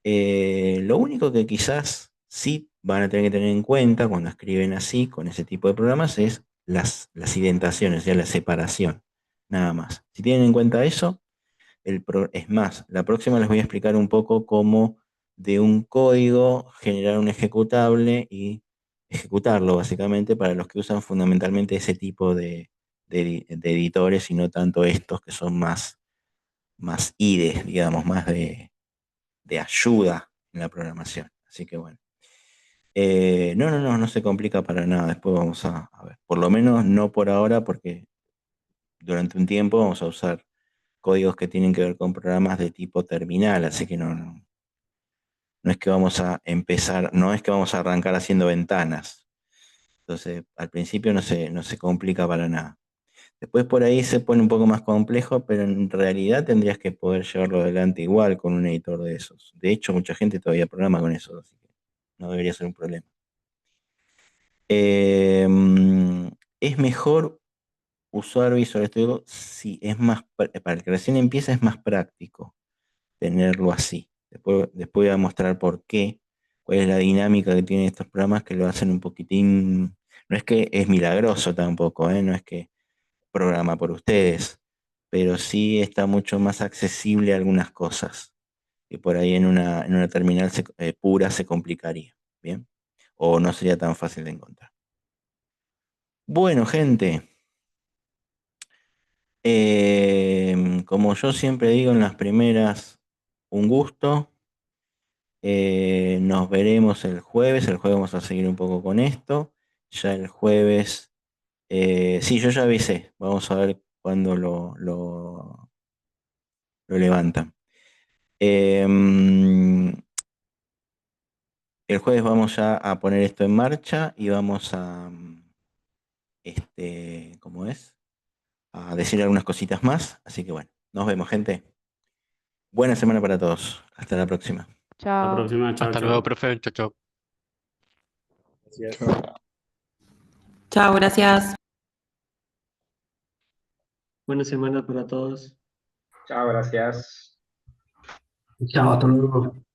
S1: Lo único que quizás sí van a tener que tener en cuenta cuando escriben así, con ese tipo de programas, es las indentaciones, o sea, la separación, nada más. Si tienen en cuenta eso, es más, la próxima les voy a explicar un poco cómo de un código, generar un ejecutable y ejecutarlo básicamente para los que usan fundamentalmente ese tipo de editores y no tanto estos que son más IDE, digamos, más de ayuda en la programación. Así que bueno. No se complica para nada. Después vamos a ver. Por lo menos no por ahora, porque durante un tiempo vamos a usar códigos que tienen que ver con programas de tipo terminal, así que no es que vamos a empezar, no es que vamos a arrancar haciendo ventanas. Entonces, al principio no se complica para nada. Después por ahí se pone un poco más complejo, pero en realidad tendrías que poder llevarlo adelante igual con un editor de esos. De hecho, mucha gente todavía programa con eso, así que no debería ser un problema. Eh, es mejor usar Visual Studio si es más, para el que recién empieza es más práctico tenerlo así. Después voy a mostrar por qué, cuál es la dinámica que tienen estos programas que lo hacen un poquitín, no es que es milagroso tampoco, ¿eh? No es que programa por ustedes, pero sí está mucho más accesible a algunas cosas que por ahí en una terminal pura se complicaría, ¿bien? O no sería tan fácil de encontrar. Bueno, gente, como yo siempre digo en las primeras, un gusto. Nos veremos el jueves. El jueves vamos a seguir un poco con esto. Ya el jueves, sí, yo ya avisé. Vamos a ver cuándo lo levantan. Em, el jueves vamos ya a poner esto en marcha y vamos a, ¿cómo es? A decir algunas cositas más. Así que bueno, nos vemos, gente. Buena semana para todos. Hasta la próxima.
S3: La
S4: Chao.
S3: próxima, chao,
S5: Hasta luego,
S3: chao.
S5: profe. Chau, chau.
S3: Gracias.
S6: Chao, gracias.
S7: Buena semana para todos.
S8: Chao, gracias.
S9: Chao, hasta luego.